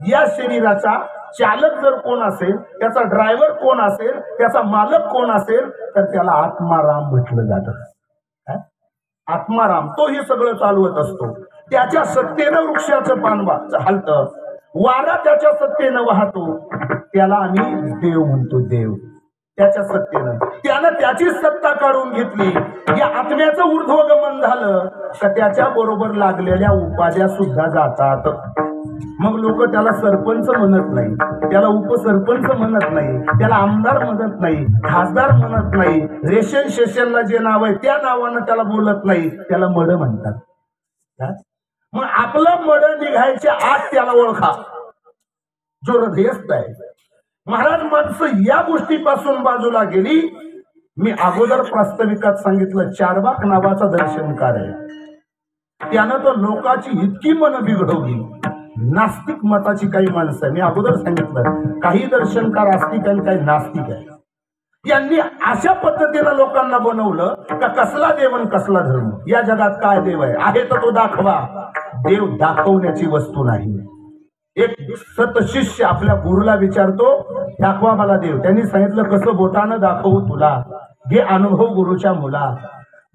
या शरीराचा चालक जर कोण असेल, त्याचा ड्रायव्हर कोण असेल, त्याचा मालक कोण असेल, तर त्याला आत्माराम म्हटलं जातं. आत्माराम तो हे सगळं चालवत असतो. त्याच्या सत्तेनं वृक्षाचं पान हालतं, वारा त्याच्या सत्तेनं वाहतो, त्याला आम्ही देव म्हणतो. देव त्याच्या सत्तेनं, त्यानं त्याची सत्ता काढून घेतली. या आत्म्याचं ऊर्ध्वगमन झालं का त्याच्या बरोबर लागलेल्या उपाध्या सुद्धा जातात. मग लोक त्याला सरपंच म्हणत नाही, त्याला उपसरपंच म्हणत नाही, त्याला आमदार म्हणत नाही, खासदार म्हणत नाही, रेशन शेशनला जे नाव आहे त्या नावानं त्याला बोलत नाही, त्याला मड म्हणतात. मग आपलं मड निघायच्या आत त्याला ओळखा, जो हृदयस्थ आहे. महाराज माणसं या गोष्टीपासून बाजूला गेली. मी अगोदर प्रास्ताविकात सांगितलं, चारबाग नावाचा दर्शनकार आहे. त्यानं तो लोकांची इतकी मन बिघडवली. नास्तिक मताची काही माणसं, मी अगोदर सांगितलं, काही दर्शनकार आस्तिक आणि काही नास्तिक आहे. यांनी अशा पद्धतीनं लोकांना बनवलं का कसला देव आणि कसला धर्म, या जगात काय देव आहे तर तो दाखवा. देव दाखवण्याची वस्तू नाही. एक सतशिष्य आपल्या गुरुला विचारतो, दाखवा मला देव. त्यांनी सांगितलं, कसं बोटानं दाखवू तुला, घे अनुभव गुरुच्या मुला.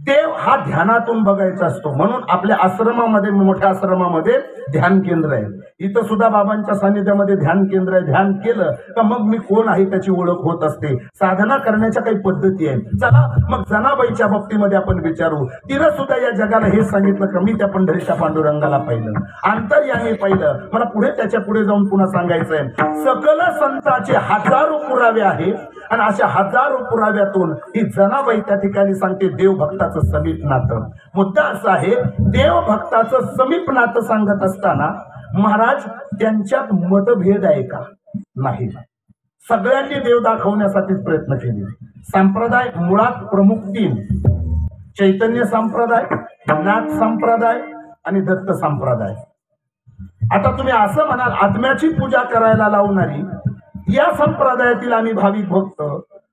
देव हा ध्यानातून बघायचा असतो. म्हणून आपल्या आश्रमामध्ये, मोठ्या आश्रमामध्ये ध्यान केंद्र आहे. इथं सुद्धा बाबांच्या सानिध्यामध्ये ध्यान केंद्र आहे. ध्यान केलं का मग मी कोण आहे त्याची ओळख होत असते. साधना करण्याच्या काही पद्धती आहेत. चला मग जनाबाईच्या बाबतीमध्ये आपण विचारू. तिनं सुद्धा या जगाला हे सांगितलं का मी त्या पंढरीच्या पांडुरंगाला पाहिलं, अंतर्यामी पाहिलं. मला पुढे त्याच्या पुढे जाऊन पुन्हा सांगायचंय, सकल संतांचे हजारो पुरावे आहेत आणि अशा हजारो पुराव्यातून ही जनाबाई त्या ठिकाणी सांगते देव भक्ताचं समीप नातं. मुद्दा असा आहे, देव भक्ताचं समीप नातं सांगत असताना महाराज त्यांच्यात मतभेद आहे का? नाही. सगळ्यांनी देव दाखवण्यासाठीच प्रयत्न केले. संप्रदाय मुळात प्रमुख 3, चैतन्य संप्रदाय, नाथ संप्रदाय आणि दत्त संप्रदाय. आता तुम्ही असं म्हणाल, आत्म्याची पूजा करायला लावणारी या संप्रदायातील आम्ही भाविक भक्त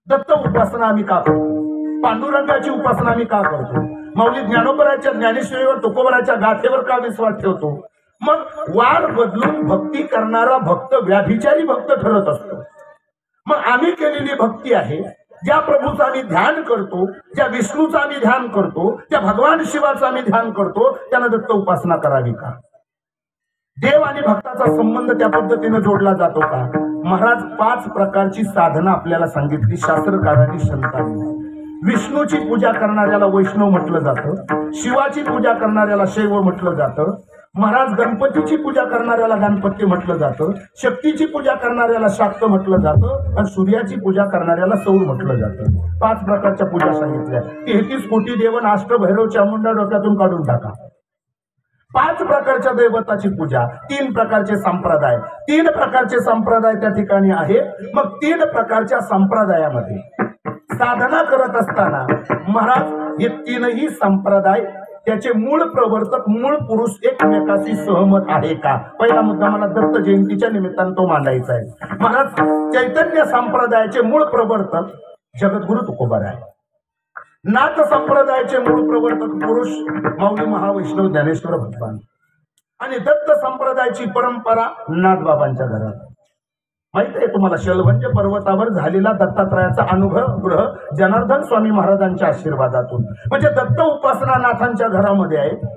दत्त उपासना आम्ही का करतो, पांडुरंगाची उपासना आम्ही का करतो, माऊली ज्ञानोबराच्या ज्ञानेश्वरीवर तुकोबराच्या गाथेवर का विश्वास ठेवतो? मग वार बदलून भक्ती करणारा भक्त व्याभिचारी भक्त ठरत असतो. मग आम्ही केलेली भक्ती आहे, ज्या प्रभूचं आम्ही ध्यान करतो, ज्या विष्णूचं आम्ही ध्यान करतो, त्या भगवान शिवाचं आम्ही ध्यान करतो, त्यानं दत्त उपासना करावी का? देव आणि भक्ताचा संबंध त्या पद्धतीने जोडला जातो का? महाराज 5 प्रकारची साधना आपल्याला सांगितली शास्त्रकारांनी, संतांनी. विष्णूची पूजा करणाऱ्याला वैष्णव म्हटलं जातं, शिवाची पूजा करणाऱ्याला शैव म्हटलं जातं, महाराज गणपतीची पूजा करणाऱ्याला गणपती म्हटलं जातं, शक्तीची पूजा करणाऱ्याला शाक्त म्हटलं जातं आणि सूर्याची पूजा करणाऱ्याला सौर म्हटलं जातं. 5 प्रकारच्या पूजा सांगितल्या. 33 कोटी देवन अष्टभैरव चामुंडा डोक्यातून काढून टाका. 5 प्रकारच्या दैवताची पूजा, 3 प्रकारचे संप्रदाय, 3 प्रकारचे संप्रदाय त्या ठिकाणी आहे. मग 3 प्रकारच्या संप्रदायामध्ये साधना करत असताना महाराज हे 3ही संप्रदाय त्याचे मूळ प्रवर्तक, मूळ पुरुष एकमेकाशी सहमत आहे का? पहिला मुद्दा मला दत्त जयंतीच्या निमित्तानं तो मांडायचा आहे. महाराज चैतन्य संप्रदायाचे मूळ प्रवर्तक जगद्गुरु तुकोबार आहे. नाथ संप्रदायाचे मूळ प्रवर्तक पुरुष माऊली महावैष्णव ज्ञानेश्वर भगवान आणि दत्त संप्रदायाची परंपरा नाथबाबांच्या घरात. माहित आहे तुम्हाला, शलभंज पर्वतावर झालेला दत्तात्रयाचा अनुभव ग्रह जनार्दन स्वामी महाराजांच्या आशीर्वादातून. म्हणजे दत्त उपासना नाथांच्या घरामध्ये आहे.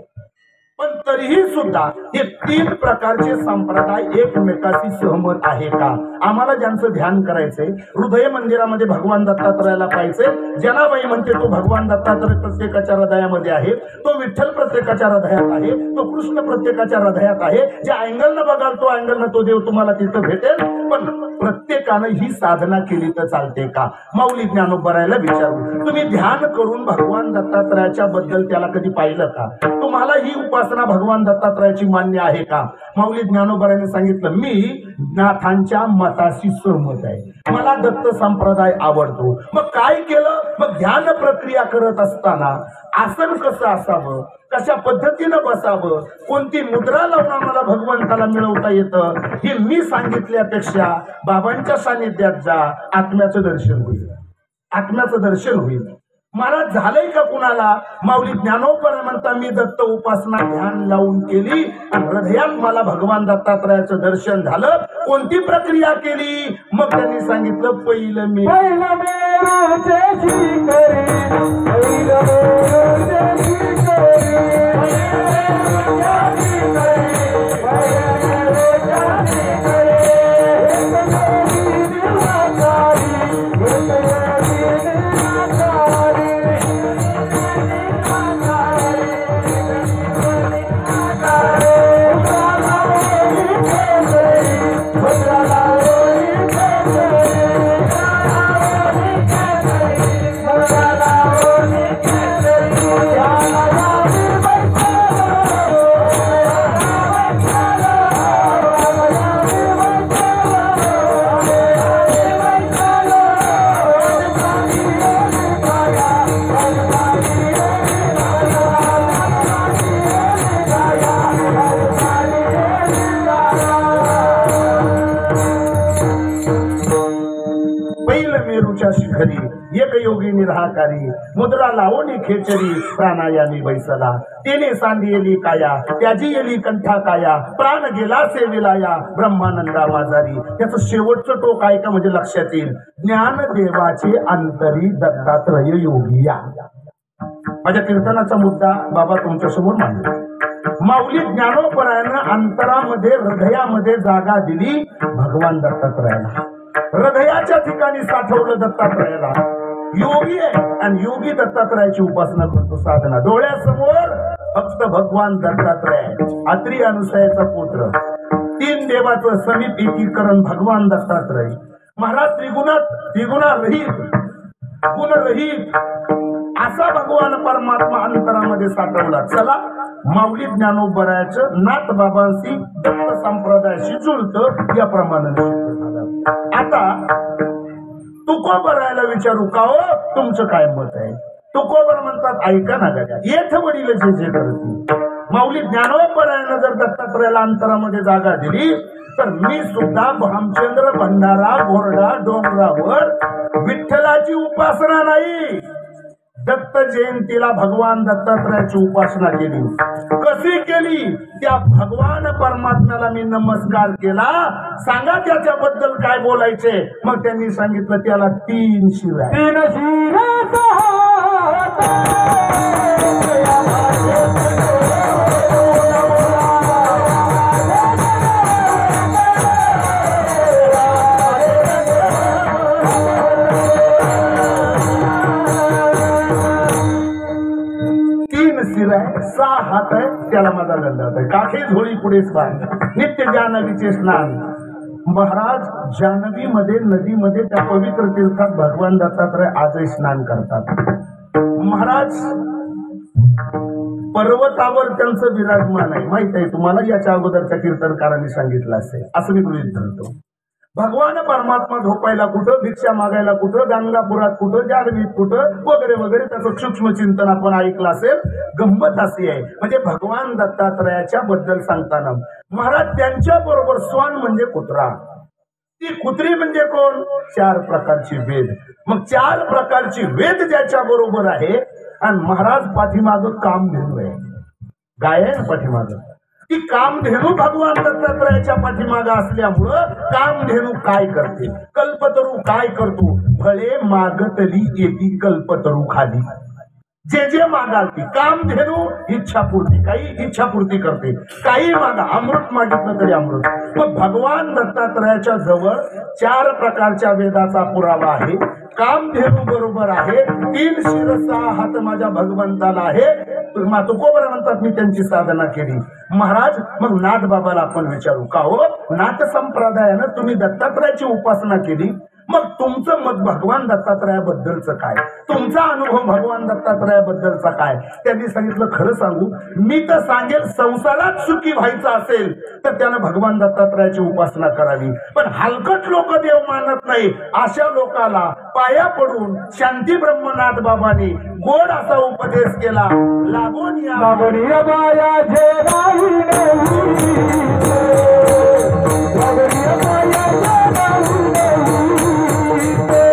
पण तरीही सुद्धा हे 3 प्रकारचे संप्रदाय एकमेकाशी सहमत आहे का? आम्हाला ज्यांचं ध्यान करायचंय, हृदय मंदिरामध्ये भगवान दत्तात्रयाला पाहायचंय. जनाबाई म्हणते तो भगवान दत्तात्रय प्रत्येकाच्या हृदयामध्ये आहे, तो विठ्ठल प्रत्येकाच्या हृदयात आहे, तो कृष्ण प्रत्येकाच्या हृदयात आहे. ज्या अँगलनं बघाल तो अँगलनं तो देव तुम्हाला तिथं भेटेल. पण प्रत्येकानं ही साधना केली तर चालते का? माऊली ज्ञानोबरायला विचारू, तुम्ही ध्यान करून भगवान दत्तात्रयाच्या बद्दल त्याला कधी पाहिलं का? तुम्हाला ही उपासना भगवान दत्तात्रयाची मान्य आहे का? माऊली ज्ञानोबरायने सांगितलं, मी नाथांच्या मताशी सहमत आहे, मला दत्त संप्रदाय आवडतो. मग काय केलं? मग ध्यान प्रक्रिया करत असताना आसन कसं असावं, कशा पद्धतीनं बसावं, कोणती मुद्रा लावून आम्हाला भगवंताला मिळवता येतं, हे मी सांगितल्यापेक्षा बाबांच्या सानिध्यात जा, आत्म्याचं दर्शन होईल, आत्म्याचं दर्शन होईल. महाराज झालंय का कुणाला? माऊली ज्ञानोबर म्हणता मी दत्त उपासना ध्यान लावून केली आणि हृदयात मला भगवान दत्तात्रयाचं दर्शन झालं. कोणती प्रक्रिया केली? मग त्यांनी सांगितलं पहिलं मी शिखरी एक योगी निराकारी मुद्रा लावणी खेचरी प्राणायामी बैसला तिने सांधियली काया त्याची येली कंठा काया प्राण गेला सेविलाया ब्रह्मानंदा माझारी. त्याचं शेवटचं टोक आहे का म्हणजे लक्षात येईल. ज्ञान देवाचे अंतरी दत्तात्रय योगिया. माझ्या कीर्तनाचा मुद्दा बाबा तुमच्या समोर मांडला. माऊली ज्ञानोपरायानं अंतरामध्ये हृदयामध्ये जागा दिली भगवान दत्तात्रयाला. हृदयाच्या ठिकाणी साठवलं दत्तात्रयाला. योगी आहे आणि योगी दत्तात्रयाची उपासना करतो. साधना डोळ्यासमोर फक्त भगवान दत्तात्रय, अत्री अनुसयाचा पुत्र, तीन देवाचं समीप एकीकरण भगवान दत्तात्रय. महाराज त्रिगुणारहित गुणरहित असा भगवान परमात्मा अंतरामध्ये साठवला. चला माऊली ज्ञानोबरायाचं नाथ बाबांशी दत्त संप्रदायाशी जुळतं याप्रमाणे. आता तुकोबरायला विचारू का हो तुमचं काय मत आहे? तुकोबर म्हणतात ऐका ना गड्या, येथ वडील जे जे करतील. माऊली ज्ञानोबरायानं जर दत्तात्रयाला अंतरामध्ये जागा दिली तर मी सुद्धा भामचंद्र भंडारा घोरडा डोंगरावर विठ्ठलाची उपासना नाही, दत्त जयंतीला भगवान दत्तात्रयाची उपासना केली. कशी केली? त्या भगवान परमात्म्याला मी नमस्कार केला. सांगा त्याच्याबद्दल काय बोलायचे? मग त्यांनी सांगितलं त्याला तीन शिरा. सहा हात आहे त्याला माझा दंडात आहे. काठी झोळी पुढे स्नान नित्य जानवीचे स्नान. महाराज जानवीमध्ये नदीमध्ये त्या पवित्र तीर्थात भगवान दत्तात्रय आजही स्नान करतात. महाराज पर्वतावर त्यांचं विराजमान आहे. माहित आहे तुम्हाला, याच्या अगोदरच्या कीर्तनकारांनी सांगितलं असेल असं मी गृहीत धरतो. भगवान परमात्मा झोपायला कुठं, भिक्षा मागायला कुठं, गंगापुरात कुठं, जानवीत कुठं वगैरे वगैरे त्याचं सूक्ष्म चिंतन आपण ऐकलं असेल. गंमत अशी आहे म्हणजे भगवान दत्तात्रयाच्या बद्दल सांगताना महाराज त्यांच्या बरोबर स्वान म्हणजे कुत्रा, ती कुत्री म्हणजे कोण? चार प्रकारची वेद. मग चार प्रकारची वेद ज्याच्या बरोबर आहे आणि महाराज पाठीमाग कामधेनू आहे, गाय आहे पाठीमाग. ती कामधेनू भगवान दत्तात्रयाच्या पाठीमागा असल्यामुळं कामधेनू काय करते, कल्पतरू काय करतो? फळे मागतली येती कल्पतरू खाली. जे जे मागाल ती कामधेनू इच्छापूर्ती, काही इच्छापूर्ती करते. काही मागा, अमृत मागितलं तरी अमृत. मग भगवान दत्तात्रयाच्या जवळ चार प्रकारच्या वेदाचा पुरावा आहे. कामधेनू बरोबर आहे. तीन शिर सहा हात माझ्या भगवंताला आहे. तुकोबर म्हणतात मी त्यांची साधना केली. महाराज मग नाथ बाबाला आपण विचारू का हो नाथ संप्रदायानं तुम्ही दत्तात्रयाची उपासना केली, मग तुमचं मत भगवान दत्तात्रयाबद्दलचं काय? तुमचा अनुभव भगवान दत्तात्रयाबद्दलचा काय? त्यांनी सांगितलं खरं सांगू मी तर सांगेल संसारात सुखी व्हायचं असेल तर त्यानं भगवान दत्तात्रयाची उपासना करावी. पण हलकट लोक देव मानत नाही अशा लोकाला पाया पडून शांती ब्रह्मनाथ बाबांनी गोड असा उपदेश केला. लागून या Bye.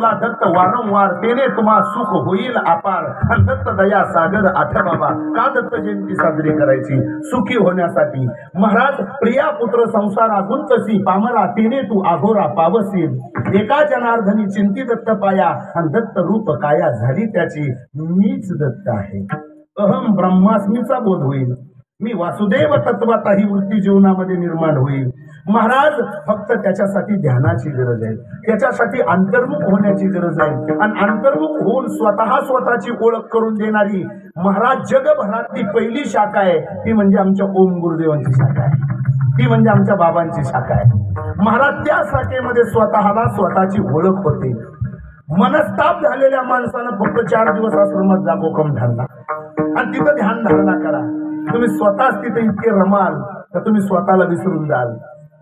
बनवला दत्त वारंवार तेने तुम्हा सुख होईल अपार. आणि दत्त दया सागर आठ बाबा का दत्त जयंती साजरी करायची? सुखी होण्यासाठी. महाराज प्रिया पुत्र संसार गुंतसी पामरा तेने तू आघोरा पावसील. एका जनार्दनी चिंती दत्त पाया आणि दत्त रूप काया झाली त्याची मीच दत्त आहे. अहम ब्रह्मास्मीचा बोध होईल. मी वासुदेव तत्वात ही वृत्ती जीवनामध्ये निर्माण होईल. महाराज फक्त त्याच्यासाठी ध्यानाची गरज आहे. त्याच्यासाठी अंतर्मुख होण्याची गरज आहे. आणि अंतर्मुख होऊन स्वतःची ओळख करून देणारी महाराज जगभरातली पहिली शाखा आहे ती म्हणजे आमच्या ओम गुरुदेवांची शाखा आहे. ती म्हणजे आमच्या बाबांची शाखा आहे. महाराज त्या शाखेमध्ये स्वतःची ओळख होते. मनस्ताप झालेल्या माणसानं फक्त 4 दिवस आश्रमात जा कोकम धारणा आणि तिथं ध्यान धारणा करा. तुम्ही स्वतःच तिथे इतके रमाल तर तुम्ही स्वतःला विसरून जाल.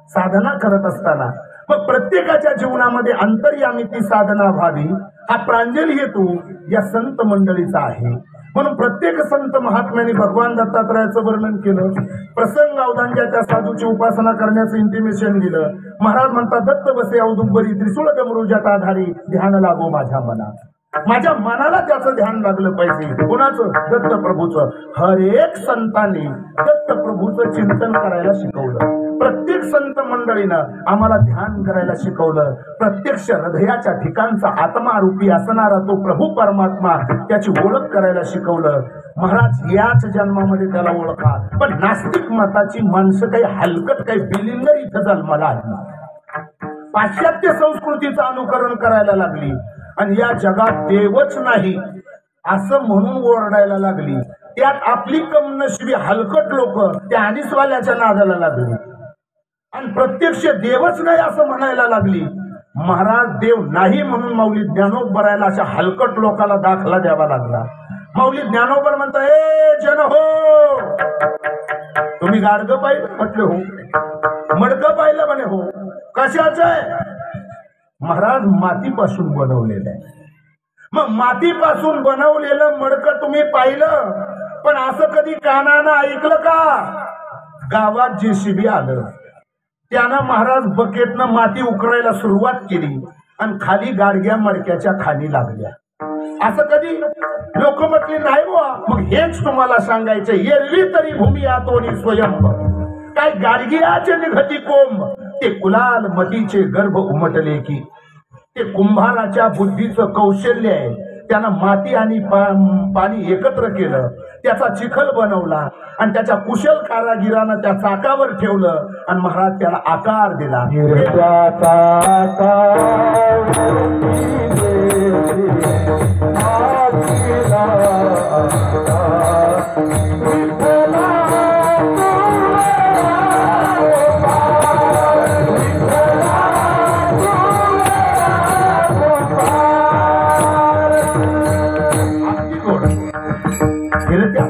साधना करत असताना मग प्रत्येकाच्या जीवनामध्ये अंतर्यामी ती साधना व्हावी हा प्रांजल हेतू या संत मंडळीचा आहे. म्हणून प्रत्येक संत महात्म्याने भगवान दत्तात्रयाचं वर्णन केलं. प्रसंग अवधांच्या त्या साधूची उपासना करण्याचं इंटिमेशन दिलं. महाराज म्हणतात दत्त बसे औदुंबरी त्रिशूळ डमरू जटाधारी ध्यान लागो माझ्या मनात. माझ्या मनाला त्याचं ध्यान लागलं पाहिजे. कोणाचं? दत्त प्रभूचं. हर एक संतांनी दत्त प्रभूचं चिंतन करायला शिकवलं. प्रत्येक संत मंडळीनं आम्हाला ध्यान करायला शिकवलं. प्रत्यक्ष हृदयाच्या ठिकाणचा आत्मारूपी असणारा तो प्रभू परमात्मा त्याची ओळख करायला शिकवलं. महाराज याच जन्मामध्ये त्याला ओळखा. पण नास्तिक मताची माणसं काही हलकट काही बिलिंगर इथं जन्माला आली. पाश्चात्य संस्कृतीचं अनुकरण करायला लागली आणि या जगात देवच नाही असं म्हणून ओरडायला लागली. त्यात आपली कमनशिबी हलकट लोक त्या अनिसवाल्याच्या नादाला लागली आणि प्रत्यक्ष देवच नाही असं म्हणायला लागली. महाराज देव नाही म्हणून माऊली ज्ञानोबरायला अशा हलकट लोकाला दाखला द्यावा लागला. माऊली ज्ञानोबर म्हणता ए जन हो, तुम्ही गाडगं पाहिलं? म्हटलं हो. मडकं पाहिलं म्हणे हो. कशाचं आहे? महाराज मातीपासून बनवलेलं आहे. मग मातीपासून बनवलेलं मडकं तुम्ही पाहिलं पण असं कधी कानानं ऐकलं का? गावात जेसीबी आलं त्यानं महाराज बकेटनं माती उकरायला सुरुवात केली आणि खाली गाडग्या मडक्याच्या खाली लागल्या. असं कधी लोक म्हटले नाही बुवा. मग हेच तुम्हाला सांगायचं. एरवी तरी भूमी आतोनी स्वयंभ काय गाडगियाचे निघती कोंब. ते कुलाल मतीचे गर्भ उमटले की. ते कुंभाराच्या बुद्धीचं कौशल्य आहे. त्यानं माती आणि पाणी एकत्र केलं. त्याचा चिखल बनवला आणि त्याच्या कुशल कारागिरानं त्या चाकावर ठेवलं आणि महाराज त्याला आकार दिला.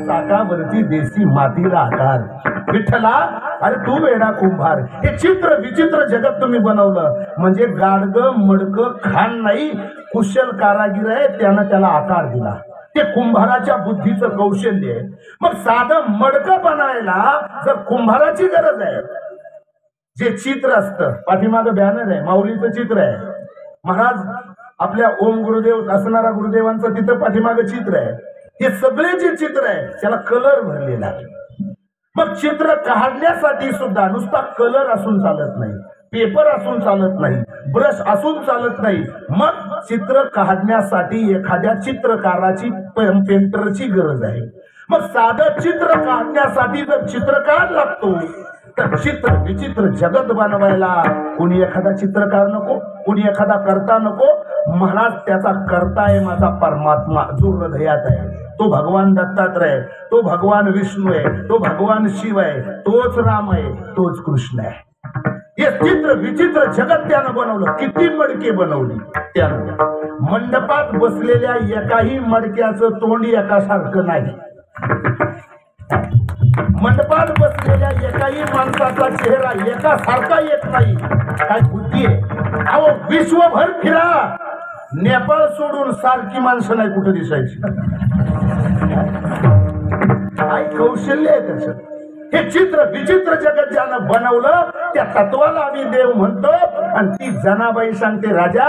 चाकावरती देसी मातीला आकार. विठ्ठला अरे तू वेडा कुंभार. हे चित्र विचित्र जगत तुम्ही बनवलं. म्हणजे गाडगं मडकं खान नाही कुशल कारागीर आहे त्यानं त्याला आकार दिला. ते कुंभाराच्या बुद्धीचं कौशल्य आहे. मग साधं मडकं बनायला जर कुंभाराची गरज आहे. जे चित्र असतं पाठीमागं बॅनर आहे माऊलीचं चित्र आहे. महाराज आपल्या ओम गुरुदेव असणारा गुरुदेवांचं तिथं पाठीमागं चित्र आहे. हे सगळे जे चित्र आहे त्याला कलर भरलेला आहे. मग चित्र काढण्यासाठी सुद्धा नुसता कलर असून चालत नाही, पेपर असून चालत नाही, ब्रश असून चालत नाही. मग चित्र काढण्यासाठी एखाद्या चित्रकाराची पेंटरची गरज आहे. मग साधं चित्र काढण्यासाठी जर चित्रकार लागतो तर चित्र विचित्र जगत बनवायला कोणी एखादा चित्रकार नको, कोणी एखादा कर्ता नको. महाराज त्याचा कर्ता आहे माझा परमात्मा जो हृदयात आहे. तो भगवान दत्तात्रय, तो भगवान विष्णू आहे, तो भगवान शिव आहे, तोच राम आहे, तोच कृष्ण आहे. हे चित्र विचित्र जगत त्यानं बनवलं. किती मडके बनवली त्यानं. मंडपात बसलेल्या एकाही मडक्याचं तोंड एकासारखं नाही. मंडपात बसलेल्या एकाही माणसाचा चेहरा एकासारखा येत नाही. काय बुद्धी आहे अहो. विश्वभर फिरा, नेपाळ सोडून सारखी माणसं नाही कुठं दिसायची. काय कौशल्य आहे त्याचं. हे चित्र विचित्र जगत ज्यानं बनवलं त्या तत्वाला आम्ही देव म्हणतो. आणि ती जनाबाई सांगते राजा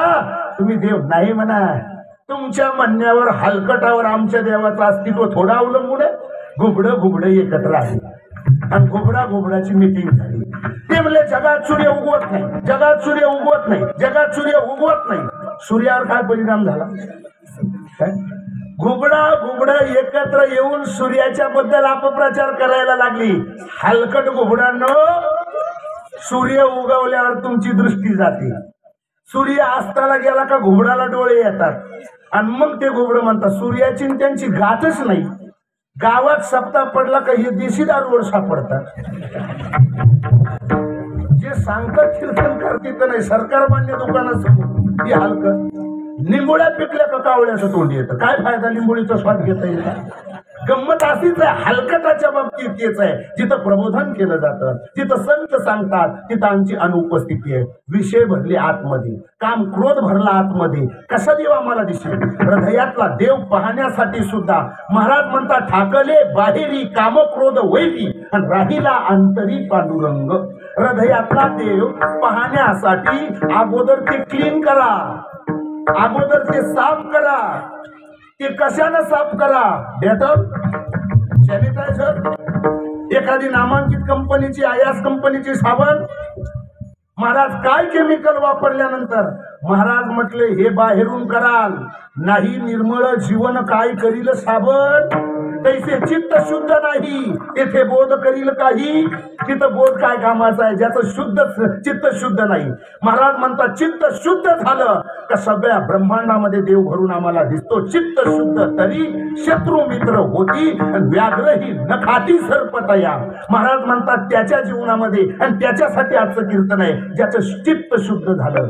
तुम्ही देव नाही म्हणा. तुमच्या म्हणण्यावर हलकटावर आमच्या देवाचं अस्तित्व थोडं अवलंबून आहे. घुबडं एकत्र आहे आणि घुबडाची मिटिंग झाली. ते म्हणले जगात सूर्य उगवत नाही. सूर्यावर काय परिणाम झाला? घुबडं एकत्र येऊन सूर्याच्या बद्दल अपप्रचार करायला लागली. हलकट घुबडांनो, सूर्य उगवल्यावर तुमची दृष्टी जाते. सूर्य अस्ताला गेला का घुबडाला डोळे येतात आणि मग ते घुबड म्हणतात सूर्याची त्यांची गाठच नाही. गावात सप्ताह पडला का हे देशीदार रोड सापडतात. जे सांगतात कीर्तन करते नाही. सरकार मान्य दुकानासमोर ही हलकट. लिंबोळ्या पिकल्या का कावळ्याचं तोंड येतं. काय फायदा लिंबोळीचा स्वाद घेता येईल का? गंमत अशीच आहे. हलकटाच्या बाबतीत तेच आहे. जिथं प्रबोधन केलं जातं, जिथं संत सांगतात, तिथं आमची अनुपस्थिती आहे. विषय भरले आतमध्ये, काम क्रोध भरला आतमध्ये. कसा देव आम्हाला दिसेल? हृदयातला देव पाहण्यासाठी सुद्धा महाराज म्हणतात ठाकले बाहेरी काम क्रोध वैरी आणि राहिला अंतरी पांडुरंग. हृदयातला देव पाहण्यासाठी अगोदर ते क्लीन करा, अगोदर ते साफ करा. ते कशानं साफ करा? डेटॉल, सॅनिटायझर, एखादी नामांकित कंपनीची, आयास कंपनीची साबण. महाराज काय केमिकल वापरल्यानंतर? महाराज म्हटले हे बाहेरून कराल नाही. निर्मळ जीवन काय करील साबण? तैसे चित्त शुद्ध नाही तेथे बोध करील काही. तिथं बोध काय कामाचा आहे ज्याचं चित्त शुद्ध नाही. महाराज म्हणतात चित्त शुद्ध झालं का सगळ्या ब्रह्मांडामध्ये देव भरून आम्हाला दिसतो. चित्त शुद्ध तरी शत्रू मित्र होती व्याघ्र ही नखाती सर्पतया. महाराज म्हणतात त्याच्या जीवनामध्ये आणि त्याच्यासाठी आजचं कीर्तन आहे ज्याचं चित्त शुद्ध झालं.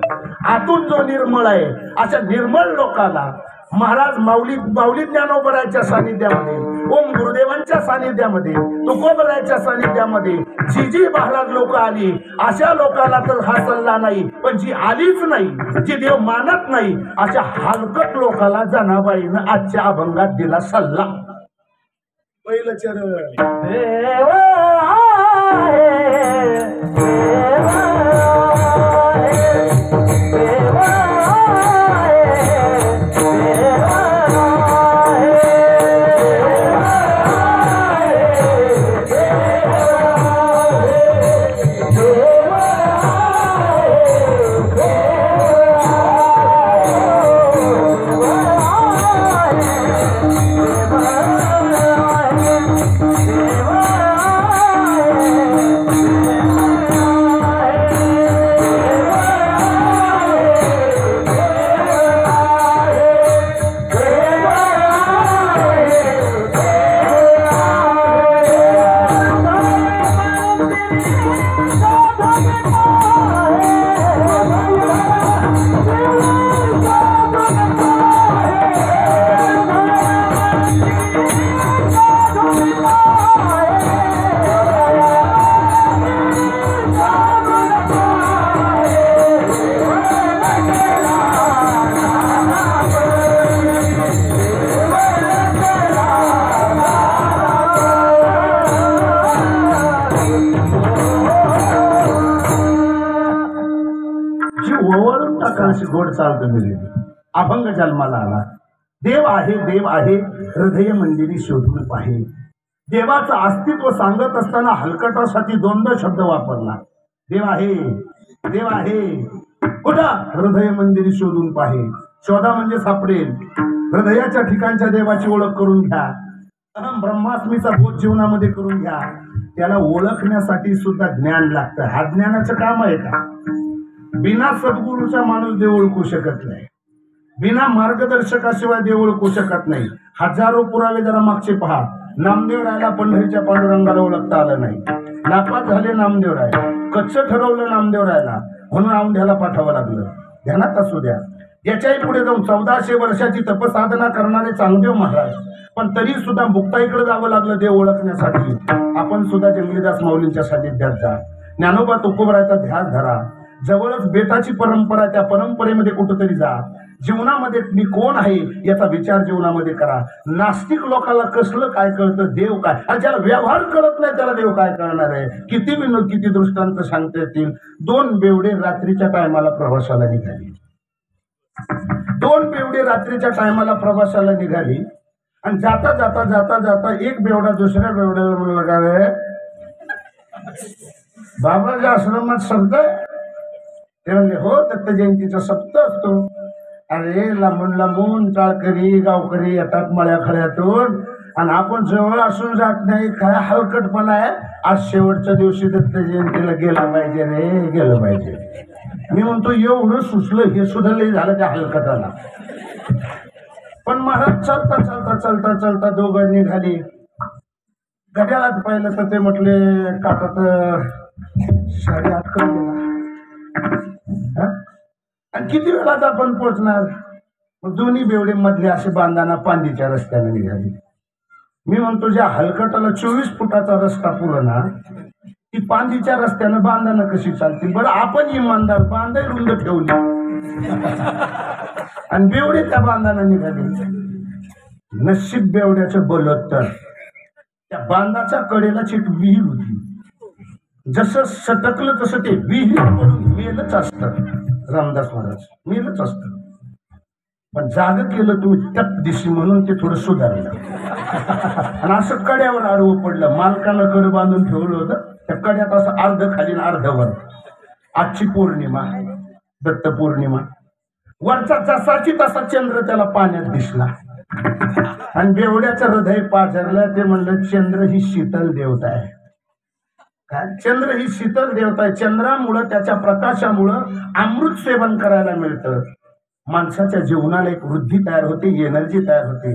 आतून जो निर्मळ आहे अशा निर्मळ लोकाला महाराज माऊली ज्ञानोबराच्या सानिध्यामध्ये, ओम गुरुदेवांच्या सानिध्यामध्ये, तुकोबराच्या सानिध्यामध्ये जी महाराज लोक आली अशा लोकांना तर हा सल्ला नाही. पण जी आलीच नाही, जी देव मानत नाही अशा हलकट लोकांना जनाबाईनं आजच्या अभंगात दिला सल्ला. पहिलं चरण गोड चालत मिळेल. अभंग जन्माला आला. देव आहे हृदय मंदिरी शोधून पाहे. देवाचं अस्तित्व सांगत असताना हलकटासाठी दोनदा शब्द वापरला. देव आहे कुठं? हृदय मंदिरी शोधून पाहे. शोधा म्हणजे सापडेल. हृदयाच्या ठिकाणच्या देवाची ओळख करून घ्या. अहम ब्रह्मास्मीचा बोध जीवनामध्ये करून घ्या. त्याला ओळखण्यासाठी सुद्धा ज्ञान लागतं. हा ज्ञानाचं काम आहे का? बिना सद्गुरूचा माणूस देव ओळखू शकत नाही. बिना मार्गदर्शकाशिवाय देव ओळखू शकत नाही. हजारो पुरावे जरा मागचे पहा. नामदेव रायला पंढरीच्या पांडुरंगाला ओळखता आलं नाही. नापास झाले नामदेव राय. कच्च ठरवलं नामदेव रायला म्हणून औंढ्याला पाठवावं लागलं. ध्यानात असू द्या. याच्याही पुढे जाऊन 1400 वर्षाची तपसाधना करणारे चांगदेव महाराज. पण तरी सुद्धा मुक्ताईकडे जावं लागलं देव ओळखण्यासाठी. आपण सुद्धा जंगलीदास माऊलींच्या सानिध्यात जा. ज्ञानोबा तुकोबराचा ध्यास धरा. जवळच बेटाची परंपरा, त्या परंपरेमध्ये कुठेतरी जा. जीवनामध्ये मी कोण आहे याचा विचार जीवनामध्ये करा. नास्तिक लोकांना कसलं काय कळतं देव काय, आणि ज्याला व्यवहार कळत नाही त्याला देव काय कळणार आहे. किती विनोद, किती दृष्टांत सांगता येतील. 2 बेवडे रात्रीच्या टायमाला प्रवासाला निघाले. दोन बेवडे रात्रीच्या टायमाला प्रवासाला निघाली आणि जाता जाता जाता जाता एक बेवडा दुसऱ्या बेवड्याला म्हणला का रे बाबाच्या आश्रमात सप्त आहे? ते म्हणले हो दत्त जयंतीचा सप्त असतो. अरे लांबून लांबून टाळकरी गावकरी येतात मळ्या खळ्यातून आणि आपण जवळ असून जात नाही. काय हलकटपणा आहे. आज शेवटच्या दिवशी दत्त जयंतीला गेला पाहिजे रे गेलं पाहिजे. मी म्हणतो एवढं सुचलं हे सुद्धा लई झालं त्या हलकटाला. पण महाराज चालता चालता चालता चालता दोघं निघाली. घड्याळात पाहिलं तर ते म्हटले काका तर 8:30 गेला. आणि किती वेळात आपण पोहोचणार. मग दोन्ही बेवडे मधले असे बांधाना पांदीच्या रस्त्याने निघाली. मी म्हणतो ज्या हलकटाला 24 फुटाचा रस्ता पुरला ती पांदीच्या रस्त्यानं बांधाना कशी चालतील. बरं आपण इमानदार बांधाई रुंद ठेवली आणि बेवडे त्या बांधाना निघाले. नशीब बेवड्याचं बलोत्तर त्या बांधाच्या कडेला चिट विहीर होती. जसं सटकलं तसं ते विहीर पडून मेलच असतं. रामदास महाराज मेलच असतं. पण जाग केलं तुम्ही टप दिशी म्हणून ते थोडं सुधारलं आणि असं कड्यावर आडवं पडलं. मालकानं कड बांधून ठेवलं होतं त्या कड्यात असं अर्ध खाली अर्ध वर. आजची पौर्णिमा दत्त पौर्णिमा. वरचा जसाची तसा चंद्र त्याला पाण्यात दिसला आणि बेवड्याचं हृदय पाझरलं. ते म्हणलं चंद्र ही शीतल देवता आहे. काय चंद्र ही शीतल देवता आहे. चंद्रामुळं त्याच्या प्रकाशामुळं अमृत सेवन करायला मिळतं. माणसाच्या जीवनाला एक वृद्धी तयार होते एनर्जी तयार होते.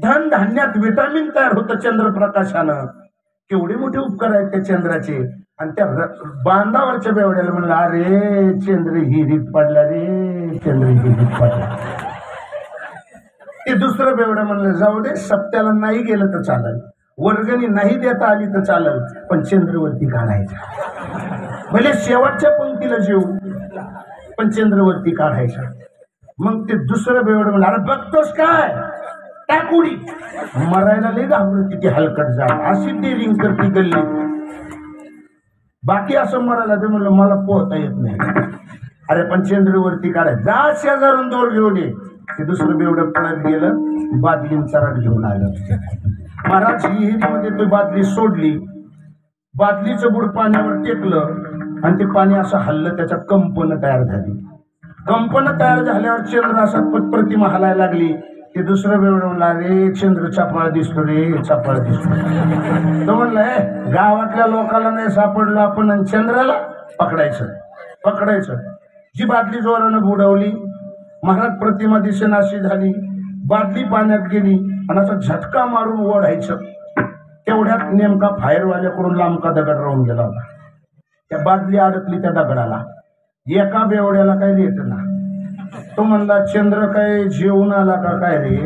धन धान्यात विटामिन तयार होतं चंद्रप्रकाशानं. केवढे मोठे उपकार आहेत त्या चंद्राचे. आणि त्या बांधावरच्या बेवड्याला म्हणलं अरे चंद्र हिरीत पडला रे चंद्र हिरीत पडला. ते दुसरं बेवडं म्हणलं जाऊ दे सप्त्याला नाही गेलं तर चालेल वर्गणी नाही देता आली तर चालेल पण चंद्रवरती काढायचा. भले शेवटच्या पंक्तीला जेऊ पण चंद्रवरती काढायचा. मग ते दुसरं बेवडं म्हणलं अरे बघतोस काय टाकुडी मरायला लई घाबरती ती हलकट जा अशी डेरिंग करती गल्ली. बाकी असं मरायला ते म्हणलं मला पोहता येत नाही. अरे पण चंद्रवरती काढायचं जा शेजारून दोर घेऊन ये. ते दुसरं बेवडं पडत गेलं. बादलींचा रट घेऊन आलं. महाराज विहिरीमध्ये ती बादली सोडली. बादलीचं बुड पाण्यावर टेकलं आणि ते पाणी असं हल्लं. त्याच्यात कंपनं तयार झाली. कंपनं तयार झाल्यावर चंद्र असा प्रतिमा हलायला लागली. ते दुसरं बेवडं म्हणला रे चंद्र चापाळ दिसतो रे चापाळ दिसतो. तो म्हणलाय गावातल्या लोकांना नाही सापडलं आपण आणि चंद्राला पकडायचं पकडायचं. जी बादली जोरानं बुडवली. महाराज प्रतिमा दिसेनाशी झाली. बादली पाण्यात गेली आणि असं झटका मारून ओढायचं. तेवढ्यात नेमका फायरवाल्याकडून लांबका दगड राहून गेला होता. त्या बादली अडकली त्या दगडाला. एका बेवड्याला काही रेट ना. तो म्हणला चंद्र काय जेवून आला का काय रे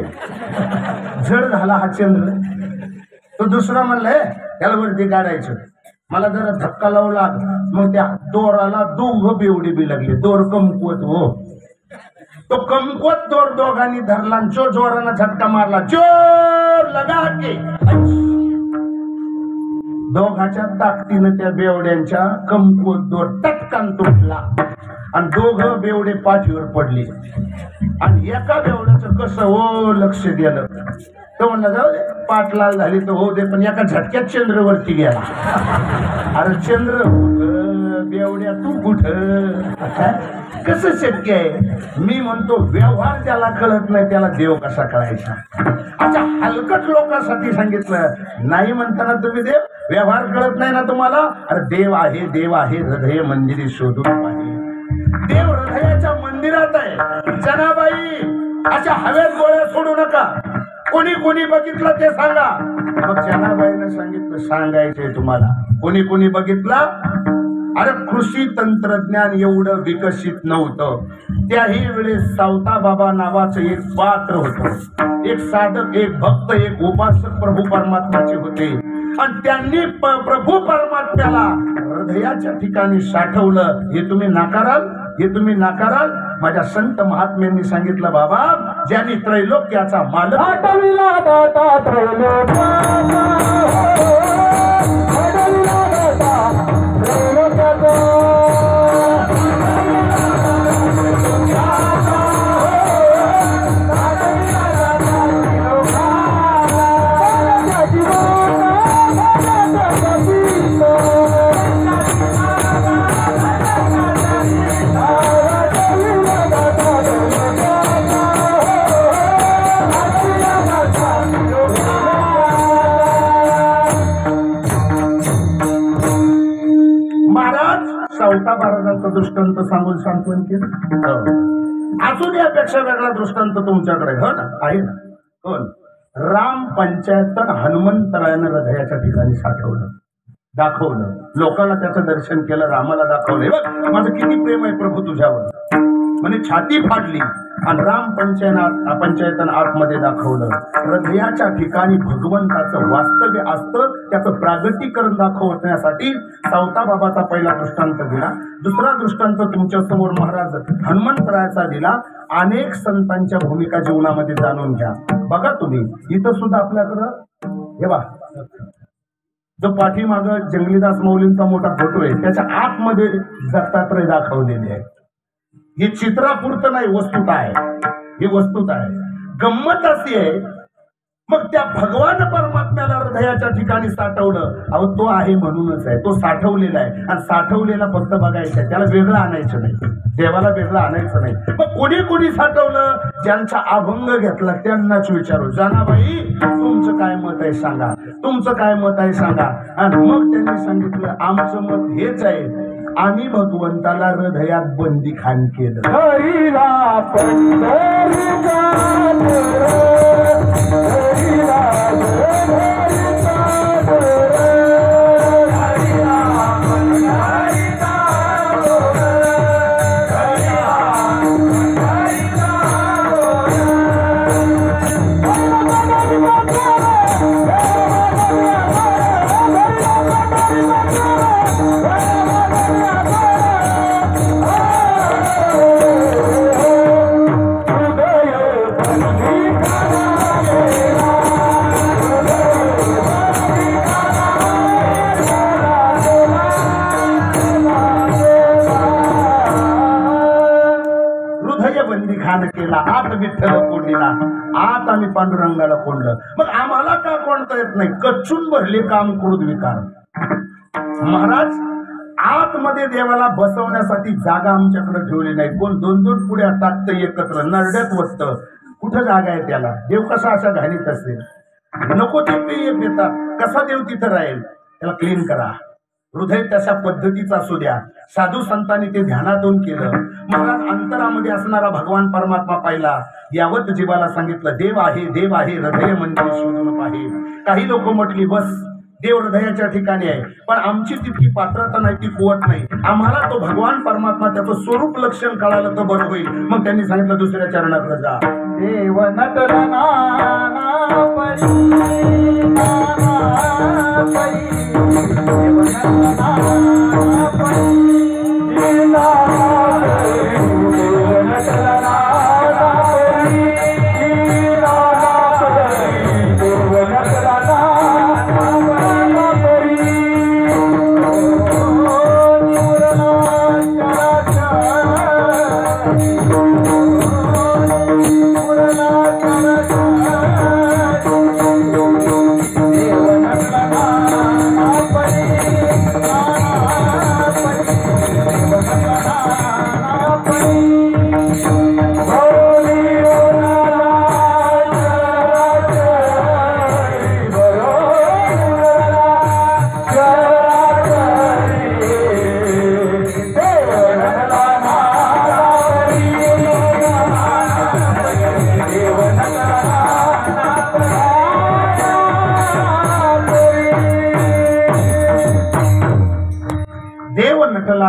जड झाला हा चंद्र. तो दुसरा म्हणलाय त्याला वरती काढायचं. मला जरा धक्का लावला मग त्या दोराला दोघं बेवडे बी लागले. दोर कमकुवत हो. तो कमकुवत दोर दोघांनी धरला जो जोरानं झटका मारला. जोर लगा के दोघाच्या ताकदीनं त्या बेवड्यांच्या कमकुवत दोर टटकान तुटला आणि दोघं बेवडे पाठीवर पडले. आणि एका बेवड्याचं कसं हो लक्ष गेलं. तो म्हणला जाऊ दे पाटलाल झाली तर हो दे पण एका झटक्यात चंद्रवरती गेला. अरे चंद्र कुठं बेवड्या तू कुठं कसं शक्य आहे. मी म्हणतो व्यवहार ज्याला कळत नाही त्याला देव कसा कळायचा. अच्छा हलकट लोकांसाठी सांगितलं नाही म्हणताना तुम्ही देव व्यवहार कळत नाही ना तुम्हाला. अरे देव आहे हृदय मंदिरी शोधून पाहिजे. देव हृदयाच्या मंदिरात आहे. जनाबाई अशा हवेत गोळ्या सोडू नका. कोणी कोणी बघितलं ते सांगा. मग जनाबाईनं सांगितलं सांगायचंय तुम्हाला. कोणी कोणी बघितलं. अरे कृषी तंत्रज्ञान एवढं विकसित नव्हतं. त्याही वेळेस सावता बाबा नावाचं एक पात्र होतं. एक साधक एक भक्त एक उपासक प्रभू परमात्म्याचे होते आणि त्यांनी प्रभू परमात्म्याला हृदयाच्या ठिकाणी साठवलं. हे तुम्ही नाकाराल हे तुम्ही नाकाराल. माझ्या संत महात्म्यांनी सांगितलं बाबा ज्यांनी त्रैलोक्याचा मालक रामाचा दृष्टांत सांगून सांत्वन केलं. अजून यापेक्षा वेगळा दृष्टांत तुमच्याकडे हो ना आहे ना. कोण? राम पंचायतन हनुमंतरायानं हृदयाच्या ठिकाणी साठवलं, दाखवलं, लोकांना त्याचं दर्शन केलं, रामाला दाखवलं, बघ माझं किती प्रेम आहे प्रभू तुझ्यावर. म्हणजे छाती फाडली आणि राम पंचायतन आतमध्ये दाखवलं. हृदयाच्या ठिकाणी भगवंताचं वास्तव्य असतं, त्याचं प्रागटीकरण दाखवण्यासाठी सावता बाबाचा पहिला दृष्टांत दिला. दुसरा दृष्टांत तुमच्या समोर महाराज हनुमंतरायाचा दिला. अनेक संतांच्या भूमिका जीवनामध्ये जाणून घ्या. बघा तुम्ही इथं सुद्धा आपल्याकडं हे बा जो पाठीमाग जंगलीदास मौलींचा मोठा फोटो आहे त्याच्या आतमध्ये दत्तात्रय दाखवलेले आहे. हे चित्रापुरतं नाही, वस्तुत आहे. हे वस्तुत आहे. गंमत अशी आहे मग त्या भगवान परमात्म्याला हृदयाच्या ठिकाणी साठवलं. अहो तो आहे म्हणूनच आहे, तो साठवलेला आहे आणि साठवलेला फक्त बघायचं आहे, त्याला वेगळं आणायचं नाही, देवाला वेगळं आणायचं नाही. मग कोणी कोणी साठवलं? ज्यांचा अभंग घेतला त्यांनाच विचारू, जानाबाई तुमचं काय मत आहे सांगा, तुमचं काय मत आहे सांगा. आणि मग त्यांनी सांगितलं आमचं मत हेच आहे, आम्ही भगवंताला हृदयात बंदीखान केलं. हरिला पंढरीचा आत विठ्ठल कोंडीला, आत आम्ही पांडुरंगाला कोंडलं. मग आम्हाला का कोणता येत नाही? कच्चून भरले काम क्रोध विकार. महाराज आतमध्ये देवाला बसवण्यासाठी जागा आमच्याकडे ठेवली नाही. कोण दोन दोन पुढ्या टाकतं एकत्र नरड्यात वसतं, कुठं जागा आहे त्याला? देव कसा अशा घाणीत असेल? नको ते पेय पितात, कसा देव तिथं राहील? त्याला क्लीन करा. हृदय तशा पद्धतीचा असू द्या. साधू संतांनी ते ध्यानातून केलं. महाराज अंतरामध्ये असणारा भगवान परमात्मा पाहिला. यावत जीवाला सांगितलं देव आहे, देव आहे, हृदय मंदिर शोधून पाहे. काही लोक म्हटली बस देव हृदयाच्या ठिकाणी आहे, पण आमची तितकी पात्रता नाही, ती कुवत नाही. आम्हाला तो भगवान परमात्मा त्याचं स्वरूप लक्षण कळालं तर बरं होईल. मग त्यांनी सांगितलं दुसऱ्या चरणाकडे जा. देव नटला नाना परी नाना परी, देव नटला नाना परी नाना परी, देव नटला नाना परी नाना परी, देव नटला नाना परी.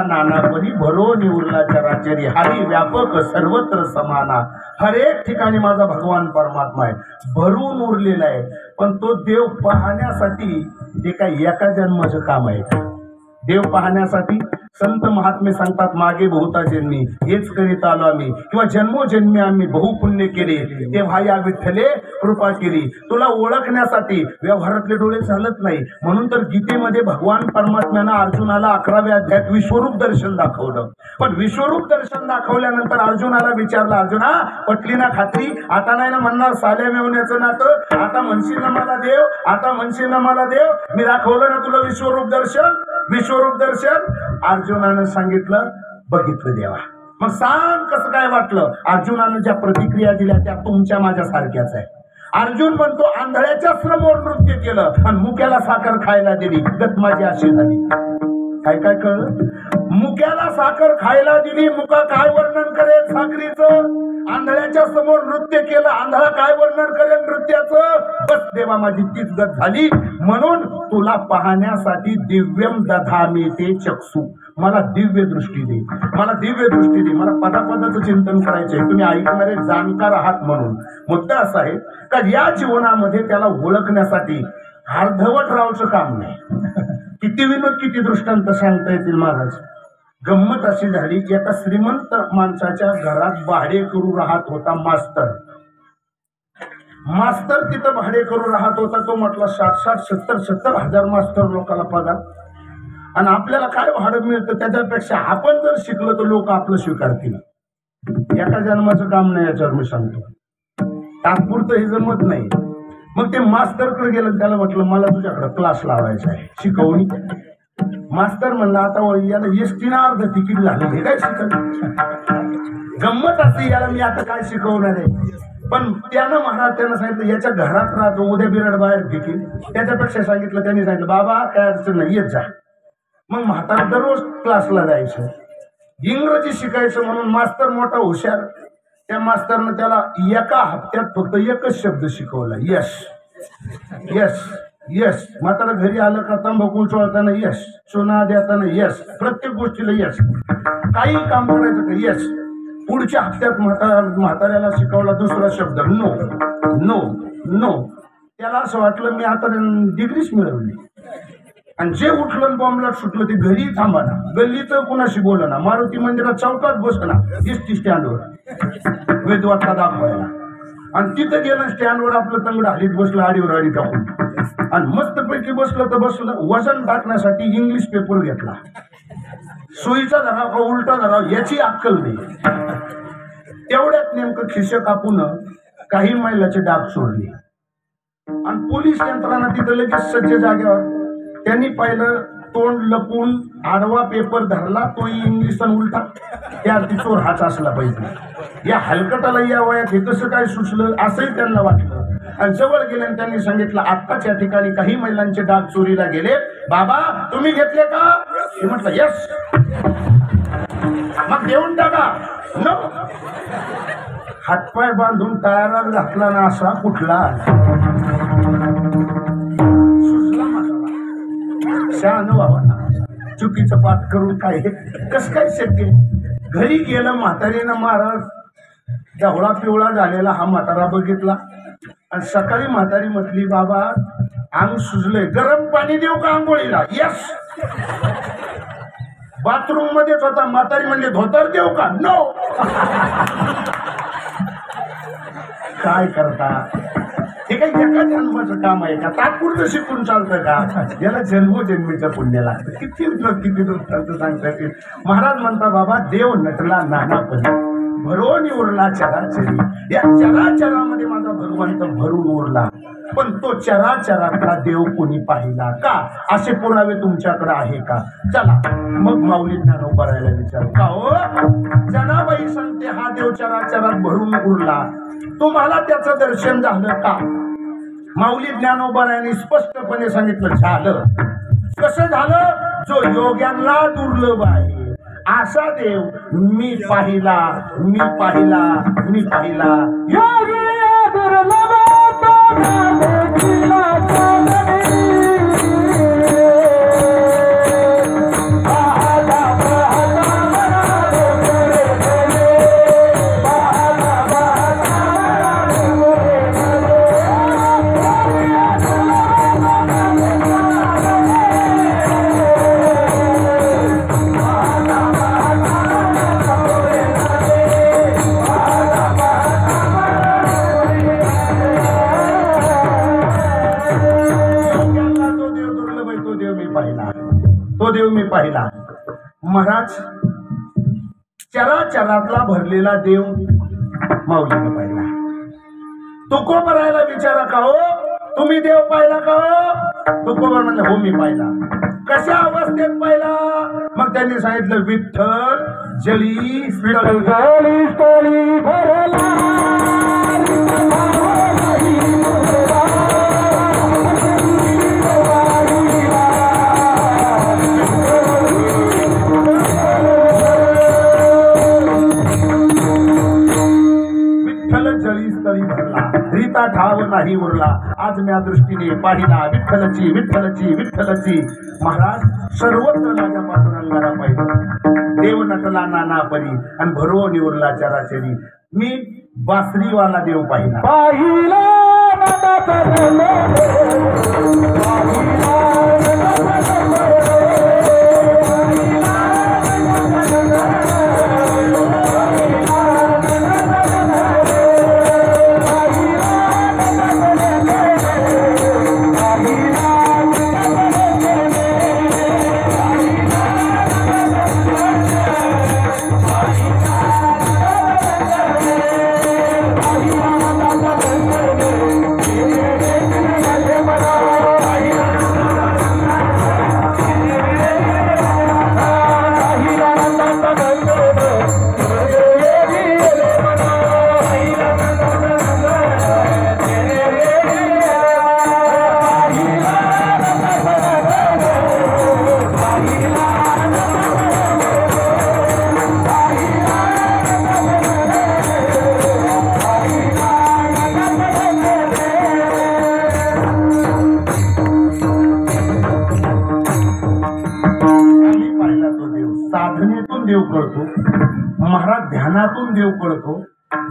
नाना परी भरो निवरला चराचरी, हरी व्यापक सर्वत्र समाना. हर एक ठिकाणी माझा भगवान परमात्मा आहे, भरून उरलेला आहे. पण तो देव पाहण्यासाठी जे काही एका जन्माचं काम आहे. देव पाहण्यासाठी संत महात्मे सांगतात मागे बहुता जन्मी हेच करीत आलो आम्ही, किंवा जन्मोजन्मी आम्ही बहुपुण्य केले, तेव्हा या विठ्ठले कृपा केली. तुला ओळखण्यासाठी व्यवहारातले डोळे चालत नाही. म्हणून तर गीतेमध्ये भगवान परमात्म्यानं अर्जुनाला 11व्या अध्यायात विश्वरूप दर्शन दाखवलं. पण विश्वरूप दर्शन दाखवल्यानंतर अर्जुनाला विचारलं, अर्जुना पटली ना खात्री? आता नाही ना म्हणणार साल्या मेवण्याचं नातं? आता म्हणशील ना मला देव? आता म्हणशील ना मला देव? मी दाखवलं ना तुला विश्वरूप दर्शन? विश्वरूप दर्शन अर्जुनानं सांगितलं, बघितलं देवा. मग सांग कसं काय वाटलं? अर्जुनानं ज्या प्रतिक्रिया दिल्या त्या तुमच्या माझ्या सारख्याच आहे. अर्जुन म्हणतो आंधळ्याच्या समोर नृत्य केलं आणि मुक्याला साखर खायला दिली, गत माझी अशी झाली. काय काय कळलं? मुक्याला साखर खायला दिली, मुका काय वर्णन करेल साखरीचं? आंधळ्याच्या समोर नृत्य केलं, आंधळा काय वर्णन करेल नृत्याचं? बस देवा माझी तीच गत झाली, म्हणून तुला पाहण्यासाठी दिव्यम दधामी ते चक्षु, मला दिव्य दृष्टी दे, मला दिव्य दृष्टी दे, मला पदापदाचं चिंतन करायचंय. तुम्ही ऐकणारे जाणकार आहात म्हणून. मुद्दा असा आहे का या जीवनामध्ये त्याला ओळखण्यासाठी अर्धवट राहायचं काम नाही. किती विनोद, किती दृष्टांत सांगता येतील महाराज. गंमत अशी झाली की एका श्रीमंत माणसाच्या घरात भाडे करू राहत होता मास्तर. मास्तर तिथं भाडे करू राहत होता. तो म्हटला 60-70 हजार मास्तर लोकांना पगार, आणि आपल्याला काय भाडं मिळतं त्याच्यापेक्षा आपण जर शिकलो तर लोक आपलं स्वीकारतील. एका जन्माचं काम नाही याच्यावर मी सांगतो. तात्पुरतं हे जमत नाही. मग ते मास्तरकडे गेलं, त्याला म्हटलं मला तुझ्याकडे क्लास लावायचा आहे, शिकवणी. मास्तर म्हणला आता याला एसटीनं अर्ध तिकीट झालं, हे काय शिकवलं? गंमत असते, याला मी आता काय शिकवणार आहे? पण त्यानं महाराज त्यानं सांगितलं याच्या घरात राहतो, उद्या बिराड बाहेर फेकील. त्याच्यापेक्षा सांगितलं, त्यांनी सांगितलं बाबा काय अडचण नाही, येत जा. मग म्हातारा दररोज क्लासला जायचं, इंग्रजी शिकायचं. म्हणून मास्तर मोठा हुशार. त्या मास्तरनं त्याला एका हप्त्यात फक्त एकच शब्द शिकवला, यश. यश यश. म्हातारा घरी आलं का तंबाखू चोळताना यश, चुना देताना यश, प्रत्येक गोष्टीला यश. काही काम करायचं का यश. पुढच्या हप्त्यात म्हाताऱ्याला शिकवला दुसरा शब्द, नो नो नो. त्याला असं वाटलं मी आता डिग्रीच मिळवली. आणि जे उठलं बॉम्बला सुटलं ते घरी थांबा ना, गल्लीत कुणाशी बोला ना, मारुती मंदिरात चौकात बसला, एसटी स्टँडवर वेदवार्ता दाखवायला. आणि तिथं गेलं स्टँडवर आपलं तंगड हलीत बसलं, आडीवर आडी टाकून, आणि मस्तपैकी बसलं तर बसलं. वजन टाकण्यासाठी इंग्लिश पेपर घेतला. सुईचा धराव का उलटा धराव याची अक्कल नाही. तेवढ्यात नेमकं खिशं कापून काही मैलाचे डाग सोडले, आणि पोलीस यंत्रणा तिथं लगेच सज्ज जागेवर. त्यांनी पाहिलं, तोंड लपून आडवा पेपर धरला, तो इंग्लिश उलटा. त्या अर्थी चोर हाच असला पाहिजे. या हलकटाला या वयात हे कसं काय सुचलं असंही त्यांना वाटलं. आणि जवळ गेले आणि त्यांनी सांगितलं आत्ताच या ठिकाणी काही महिलांचे डाग चोरीला गेले, बाबा तुम्ही घेतले का? ते म्हटलं यस. मग देऊन टाका. नो. हातपाय बांधून टायरात घातला ना असा कुठला शान व्हावा ना. चुकीचं पाठ करून काय कसं काय शक्य? घरी गेलं म्हातारीनं, महाराज ढवळा पिवळा झालेला हा म्हातारा बघितला. आणि सकाळी म्हातारी म्हटली बाबा अंग सुजलंय, गरम पाणी देऊ का आंघोळीला? यस. बाथरूम मध्येच होता. म्हातारी म्हणली धोतर देऊ का? नो. काय करता? हे काही एका जन्माचं काम आहे का? तात्पुरतं शिकून चालतं का? याला जन्मोजन्मीचं पुण्य लागतं. किती दृष्टांत सांगता येतील. महाराज म्हणता बाबा देव नटला नानापणी, भरून उरला चराचरी. या चराचरामध्ये माझा भगवंत भरून उरला, पण तो चराचरातला देव कोणी पाहिला का? असे पुरावे तुमच्याकडे आहे का? चला मग माऊली ज्ञानोबा राहायला विचार का हो. जनाबाई सांगते हा देव चराचरात भरून उरला, तुम्हाला त्याचं दर्शन झालं का? माऊली ज्ञानोबारायांनी स्पष्टपणे सांगितलं झालं. कसं झालं? जो योग्यांना दुर्लभ आहे असा देव मी पाहिला, मी पाहिला, मी पाहिला. योगी दुर्लभ पाहिला. महाराज चराचरातला भरलेला देव माऊलीने पाहिला. तुकोबा राहायला विचारा का हो तुम्ही देव पाहिला का हो? तुकोबा म्हणलं हो मी पाहिला. कशा अवस्थेत पाहिला? मग त्यांनी सांगितलं विठ्ठल जली स्थळी भरला. नाही उरला. आज म्या दृष्टीने पाहिला विठ्ठलची विठ्ठलची विठ्ठलची. महाराज सर्वत्र माझ्या पांडुरंगाला पाहिलं. देव नटला नाना परी आणि भरो निवरला चराचरी. मी बासरीवाला देव पाहिला. साधनेतून देव कळतो महाराज, ध्यानातून देव कळतो.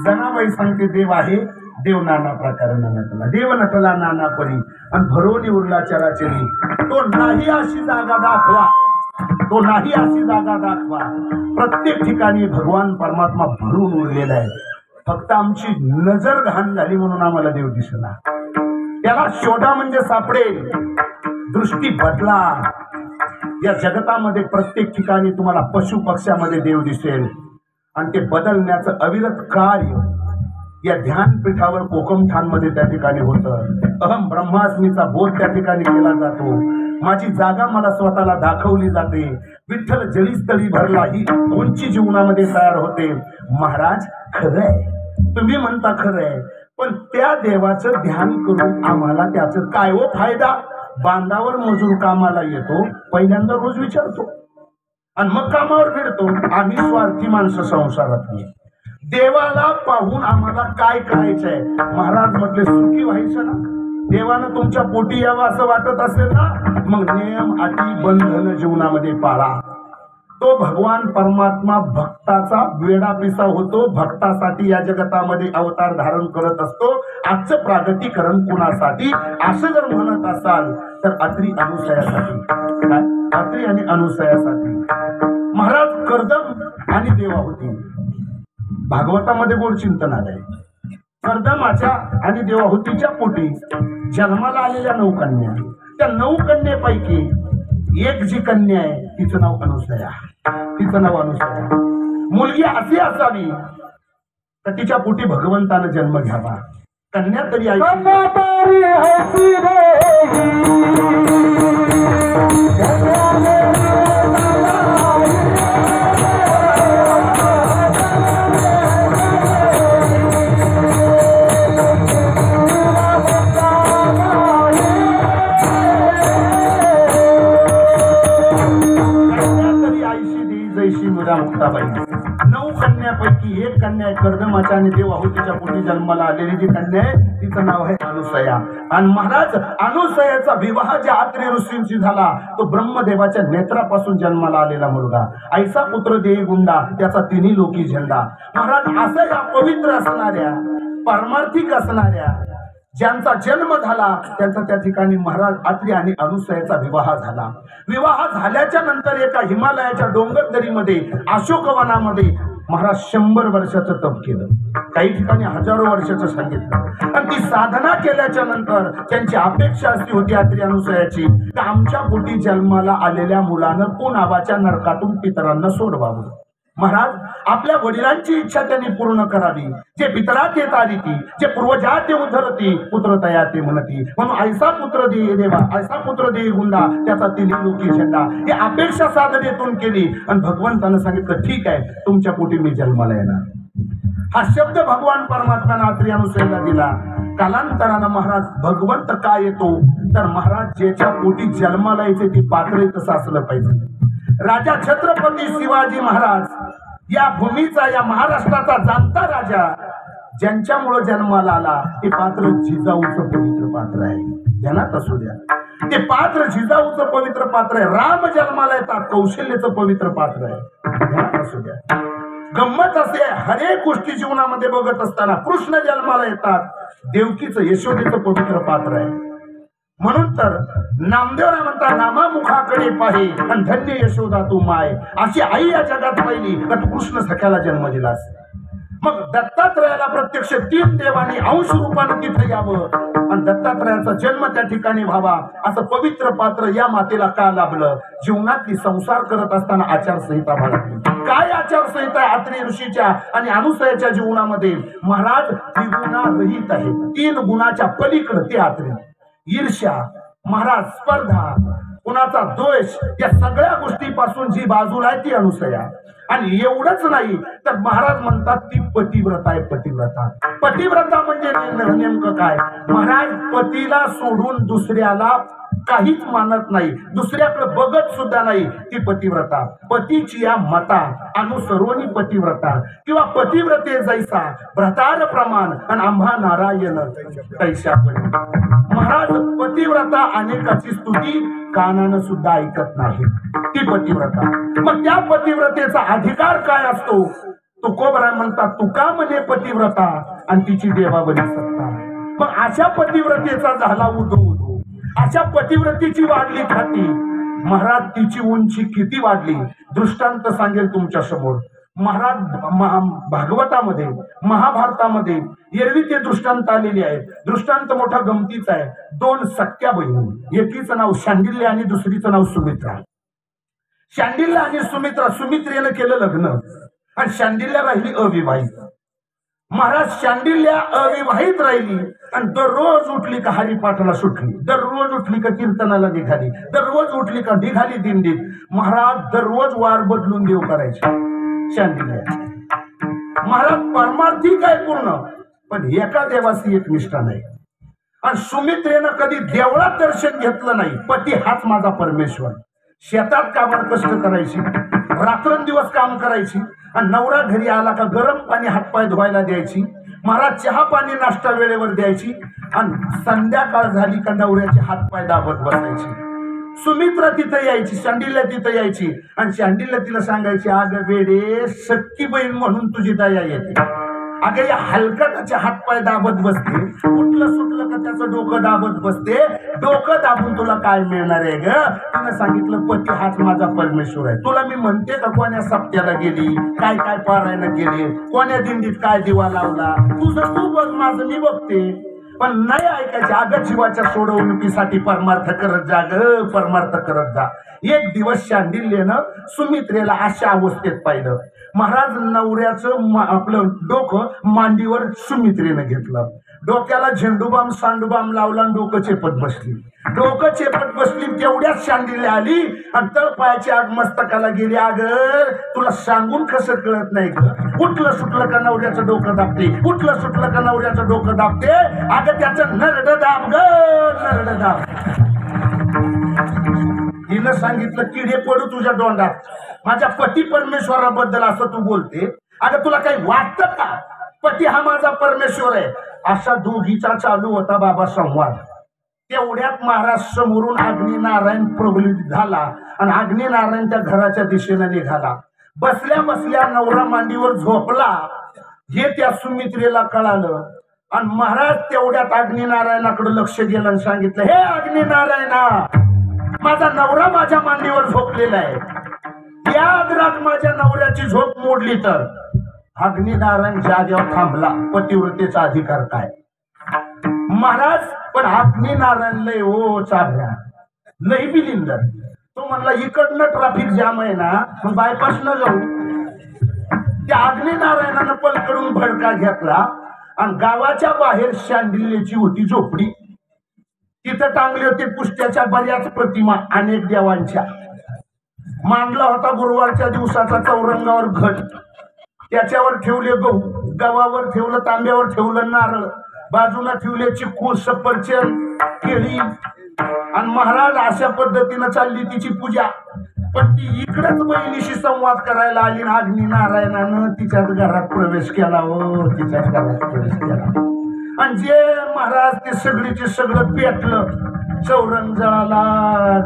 जनाबाई सांगते देव आहे, देव नाना प्रकाराने नटला. देव नटला नाना परी आणि भरोनी उरला चराचरी. तो नाही अशी जागा दाखवा, तो नाही अशी जागा दाखवा. प्रत्येक ठिकाणी भगवान परमात्मा भरून उरलेला आहे. फक्त आमची नजर घाण झाली म्हणून आम्हाला देव दिसला. त्याला शोधा म्हणजे सापडेल. दृष्टी बदला. या जगतामध्ये प्रत्येक ठिकाणी तुम्हाला पशु पक्ष्यामध्ये देव दिसेल आणि ते बदलण्याचं अविरत कार्य या ध्यानपीठावर कोकमठाणमध्ये त्या ठिकाणी होतं. अहम ब्रह्मास्मीचा बोध त्या ठिकाणी केला जातो. माझी जागा मला स्वतःला दाखवली जाते. विठ्ठल जळीस्थळी भरला ही उंची जीवनामध्ये तयार होते. महाराज खरंय, तुम्ही म्हणता खरंय, पण त्या देवाचं ध्यान करून आम्हाला त्याचं काय हो फायदा. बांधावर मजूर कामाला येतो, पहिल्यांदा रोज विचारतो आणि मग कामावर फिरतो. आम्ही स्वार्थी माणसं संसारातली. देवाला पाहून आम्हाला काय करायचंय. महाराज म्हटले सुखी व्हायचं ना. देवानं तुमच्या पोटी यावं असं वाटत असेल ना, मग नियम अटी बंधन जीवनामध्ये पाळा. तो भगवान परमात्मा भक्ताचा वेडा पिसा होतो. भक्तासाठी या जगतामध्ये अवतार धारण करत असतो. आजचं प्रागतिकरण कुणासाठी असं जर म्हणत असाल तर अत्री अनुसयासाठी. काय अत्री आणि अनुसयासाठी. महाराज कर्दम आणि देवाहुती भागवतामध्ये गोड चिंतन आलंय. कर्दमाच्या आणि देवाहुतीच्या पोटी जन्माला आलेल्या 9 कन्या. त्या 9 कन्येपैकी एक जी कन्या आहे तिचं नाव अनुसया. तिचं नाव अनुसया. मुलगी अशी असावी तर तिच्या पोटी भगवंतानं जन्म घ्यावा. कन्या तरी आई मुक्ताबाई. 9 कन्यापैकी एक कन्या आहे कर्दमाच्या आणि देवाहुतीच्या पोटी जन्माला आलेली जी कन्या आहे तिचं नाव आहे अनुसया. आणि महाराज अनुसयाचा विवाह ज्या अत्री ऋषींशी झाला तो ब्रह्मदेवाच्या नेत्रापासून जन्माला आलेला मुलगा. ऐसा पुत्र देह गुंडा त्याचा तिन्ही लोकी झेंडा. महाराज असं या पवित्र असणाऱ्या पारमार्थिक असणाऱ्या ज्यांचा जन्म झाला त्यांचा त्या ठिकाणी महाराज अत्री आणि अनुसयाचा विवाह झाला. विवाह झाल्याच्या नंतर एका हिमालयाच्या डोंगरदरीमध्ये अशोकवनामध्ये महाराज 100 वर्षाचं तप केलं. काही ठिकाणी हजारो वर्षाचं सांगितलं. आणि ती साधना केल्याच्या नंतर त्यांची अपेक्षा अशी होती अत्री अनुसयाची की आमच्या पोटी जन्माला आलेल्या मुलानं पुनावाच्या नरकातून पितरांना सोडवावं. महाराज आपल्या वडिलांची इच्छा त्यांनी पूर्ण करावी. जे पितरात येत आली ती, जे पूर्वजात ते उद्धरती पुत्र तया ते म्हणती. म्हणून ऐसा पुत्र दे देवा, ऐसा पुत्र दे गुंडा त्याचा तिन्ही लोकी झेंडा. ही अपेक्षा साधनेतून केली आणि भगवंतानं सांगितलं ठीक आहे तुमच्या पोटी मी जन्माला येणार. हा शब्द भगवान परमात्म्यानं अत्री अनुसयाला दिला. कालांतरानं महाराज भगवंत काय येतो तर महाराज ज्याच्या पोटी जन्माला यायचे ती पात्र तसं असलं पाहिजे. राजा छत्रपती शिवाजी महाराज या भूमीचा या महाराष्ट्राचा जाणता राजा ज्यांच्यामुळे जन्माला आला ते पात्र जिजाऊचं पवित्र पात्र आहे. ध्यानात असू द्या, ते पात्र जिजाऊचं पवित्र पात्र आहे. राम जन्माला येतात, कौशल्याचं पवित्र पात्र आहे. ध्यानात असू द्या. गंमत असे हरेक गोष्टी जीवनामध्ये बघत असताना कृष्ण जन्माला येतात, देवकीचं यशोदेचं पवित्र पात्र आहे. म्हणून तर नामदेवराय म्हणतात, नामामुखाकडे पाहे आणि धन्य यशोदा तू माय. अशी आई या जगात पाहिली का तू कृष्ण सख्याला जन्म दिलास. मग दत्तात्रयाला प्रत्यक्ष 3 देवांनी अंश रूपाने तिथे यावं आणि दत्तात्रयाचा जन्म त्या ठिकाणी व्हावा असं पवित्र पात्र या मातेला का लाभलं. जीवनातली संसार करत असताना आचारसंहिता बाळगली. काय आचारसंहिता आहे अत्रि ऋषीच्या आणि अनुसयाच्या जीवनामध्ये. महाराज त्रिगुणारहित आहे. 3 गुणाच्या पलीकडे ते अत्रि. ईर्ष्या, महाराज स्पर्धा, कुणाचा द्वेष, या सगळ्या गोष्टीपासून जी बाजूला आहे ती अनुसया. आणि एवढंच नाही तर महाराज म्हणतात ती पतिव्रता आहे. पतिव्रता, पतिव्रता म्हणजे नेमकं काय. महाराज पतीला सोडून दुसऱ्याला काहीच मानत नाही, दुसऱ्याकडे बघत सुद्धा नाही, ती पतिव्रता. पतीची या मता अनुसरोनी पतिव्रता किंवा पतिव्रते जैसा भ्रतार प्रमाण आणि आम्हा नारायण तैशा. महाराज पतिव्रता अनेकाची स्तुती कानानं सुद्धा ऐकत नाही, ती पतिव्रता. मग त्या पतिव्रतेचा अधिकार काय असतो. तुकोबराय म्हणतात, तुका म्हणे पतिव्रता आणि तिची देवावरी सत्ता. मग अशा पतिव्रतेचा झाला उदो. अशा पतिव्रतेची वाढली खाती. महाराज तिची उंची किती वाढली दृष्टांत सांगेल तुमच्या समोर. महाराज भागवतामध्ये महाभारतामध्ये एरवी ते दृष्टांत आलेले आहेत. दृष्टांत मोठा गमतीचा आहे. 2 सख्या बहिणी, एकीचं नाव शांडिल्य आणि दुसरीचं नाव सुमित्रा. शांडिल्य आणि सुमित्रा, सुमित्रेनं केलं लग्न आणि शांडिल्य राहिली अविवाहित. महाराज शांडिल्य अविवाहित राहिली आणि दररोज उठली का हरिपाठाला सुटली, दररोज उठली का कीर्तनाला निघाली, दररोज उठली का निघाली दिंडीत. महाराज दररोज वार बदलून देव करायचे शांडिल्य. महाराज परमार्थी काय पूर्ण, पण एका देवाशी एक निष्ठा नाही. आणि सुमित्रेनं कधी देवळात दर्शन घेतलं नाही. पती हाच माझा परमेश्वर. शेतात काबाड कष्ट करायची, रात्रंदिवस काम करायची आणि नवरा घरी आला का गरम पाणी हातपाय धुवायला द्यायची. महाराज चहा पाणी नाश्ता वेळेवर द्यायची आणि संध्याकाळ झाली का नवऱ्याचे हातपाय दाबत बसायची. सुमित्रा तिथं यायची, शांडिल्य तिथं यायची आणि शांडिल्य तिला सांगायची, अगं वेडे सख्खी बहीण म्हणून तुझी दया येते. अगं या हलकटाचे हातपाय दाबत बसते, कुठलं सुटलं का त्याचं डोकं दाबत बसते. डोकं दाबून तुला काय मिळणार आहे ग. तिनं सांगितलं, पती हाच माझा परमेश्वर आहे. तुला मी म्हणते का कोण्या सप्त्याला गेली, काय काय पारायण गेली, कोण्या दिंडीत काय दिवा लावला, तुझं तू बघ, माझं मी बघते. पण नाही ऐकायचे. अगं जीवाच्या सोडवणुकीसाठी परमार्थ करत जा ग, परमार्थ करत जा. एक दिवस शांडिल्यनं सुमित्रेला अशा अवस्थेत पाहिलं. महाराज नवऱ्याचं आपलं डोकं मांडीवर सुमित्रेनं घेतलं, डोक्याला झेंडूबाम सांडूबाम लावला आणि डोकं चेपत बसली. डोकं चेपत बसली तेवढ्याच शांडिल्य आली आणि तळपायाची आग मस्तकाला गेली. अगं तुला सांगून कसं कळत नाही ग. कुठलं सुटलं का नवऱ्याचं डोकं दाबते, कुठलं सुटलं का नवऱ्याचं डोकं दाबते. अगं त्याचं नरड दाब ग, नरड दाब. हिनं सांगितलं, किडे पडू तुझ्या दोंडात, माझ्या पती परमेश्वराबद्दल असं तू बोलते. अगं तुला काही वाटतं का, पती हा माझा परमेश्वर आहे. असा दोघीचा चालू होता बाबा संवाद. तेवढ्यात महाराज समोरून अग्निनारायण प्रबलित झाला आणि अग्निनारायण त्या घराच्या दिशेने निघाला. बसल्या बसल्या नवरा मांडीवर झोपला हे त्या सुमित्रेला कळालं आणि महाराज तेवढ्यात अग्निनारायणाकडे लक्ष गेलं आणि सांगितलं, हे अग्निनारायणा, माझा नवरा माझ्या मांडीवर झोपलेला आहे, याद राख माझ्या नवऱ्याची झोप मोडली तर. अग्निनारायण जागेवर थांबला. पतिव्रतेचा अधिकार काय महाराज. पण अग्निनारायण लय ओ चाभ्या, लय बिलिंदर. तो म्हणला इकडनं ट्रॅफिक जाम आहे ना, मग बायपास न जाऊ. त्या अग्निनारायणानं पलकडून भडका घेतला आणि गावाच्या बाहेर शांडिल्यची होती झोपडी. तिथं टांगले होते पुष्ट्याच्या बऱ्याच प्रतिमा अनेक देवांच्या. मांडला होता गुरुवारच्या दिवसाचा चौरंगावर घट, त्याच्यावर ठेवले गहू, गव्हावर ठेवलं, तांब्यावर ठेवलं नारळ, बाजूला ठेवले चिक्कू, सफरचंद, केळी. आणि महाराज अशा पद्धतीनं चालली तिची पूजा. पण ती इकडेच बहिणीशी संवाद करायला आली आणि अग्नी नारायणानं तिच्याच घरात प्रवेश केला. हो, तिच्याच घरात प्रवेश केला. आणि जे महाराज ते सगळीचे सगळं पेटलं. चौरंग जळाला,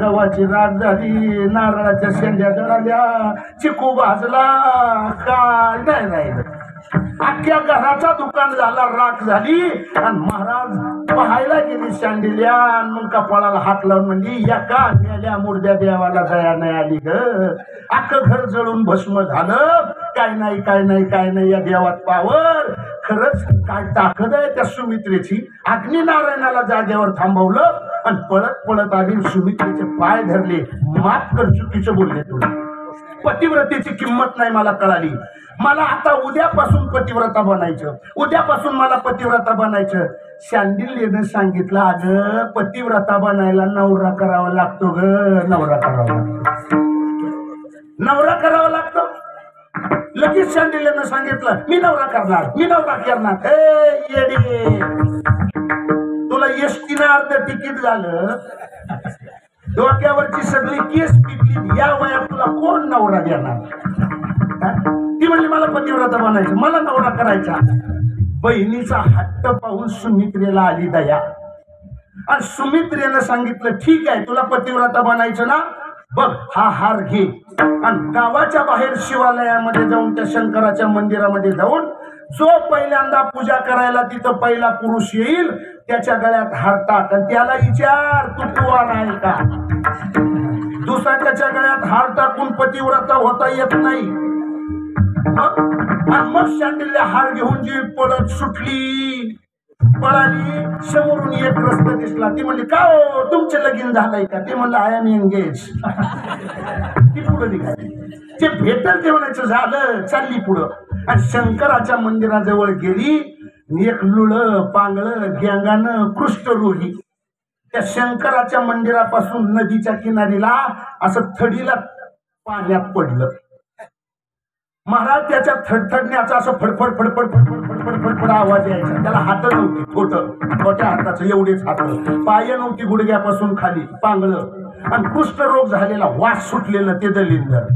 गव्हाची राख झाली, नारळाच्या शेंड्या जळाल्या, चिकू भाजला, काय नाही राहिलं. अख्ख्या घराचा दुकान झाला, राख झाली. आणि महाराज पाहायला गेली शांडिल्या. मग कपाळाला हात लावून म्हणली, या का मेल्या मुर्द्या देवाला दया नाही आली ग. अख्खं घर जळून भस्म झालं. काय नाही काय नाही काय नाही, या देवात पावर. खरंच काय ताकद आहे त्या सुमित्रेची. अग्नी नारायणाला जागेवर थांबवलं आणि पळत पळत आली. सुमित्रेचे पाय धरले. माफ कर, चुकीचं बोलले तुला. पतिव्रतेची किंमत नाही मला कळाली. मला आता उद्यापासून पतिव्रता बनायचं. उद्यापासून मला पतिव्रता बनायचं. शांडिल्यनं सांगितलं, अगं पतिव्रता बनायला नवरा करावा लागतो ग. नवरा करावा लागतो, नवरा करावा लागतो. लगेच शांडिल्यनं सांगितलं, मी नवरा करणार, मी नवरा करणार. हे येडे, तुला एसटीनं अर्ध तिकीट झालं, डोक्यावरची सगळी केस पिकली. या वयात तुला कोण नवरा देणार? ती म्हणली, मला पतिव्रता बनायचं, मला नवरा करायचा. बहिणीचा हट्ट पाहून सुमित्रेला आली दया. आणि सुमित्रेनं सांगितलं, ठीक आहे, तुला पतिव्रता बनायचं ना, बघ हा हार घे आणि गावाच्या बाहेर शिवालयामध्ये जाऊन त्या शंकराच्या मंदिरामध्ये जाऊन जो पहिल्यांदा पूजा करायला तिथं पहिला पुरुष येईल त्याच्या गळ्यात हार टाक आणि त्याला विचार, तू कुवार आहे का? दुसरा त्याच्या गळ्यात हार टाकून पतिव्रता होता येत नाही. मग शांडिल्य हार घेऊन जी पळत सुटली, पळाली. समोरून एक रस्ता दिसला. ती म्हणली, का हो तुमचं लगीन झालंय का? ते म्हणलं, आय एम एंगेज. ती पुढे निघाली. जे भेटल ते म्हणायचं झालं, चालली पुढं. आणि शंकराच्या मंदिराजवळ गेली. एक लुळ पांगळ गँगानं कृष्णरोही त्या शंकराच्या मंदिरापासून नदीच्या किनारीला असं थडीला पाण्यात पडलं. महाराज त्याच्या थडथडण्याचा असं फडफड फडफड फडफड फडफड फडफड आवाज यायचा. त्याला हात नव्हती, छोट्या हाताचं एवढेच हात, पाय नव्हती गुडघ्यापासून खाली, पांगळं. आणि कुष्ठरोग झालेला, वास सुटलेलं ते दलिंदर.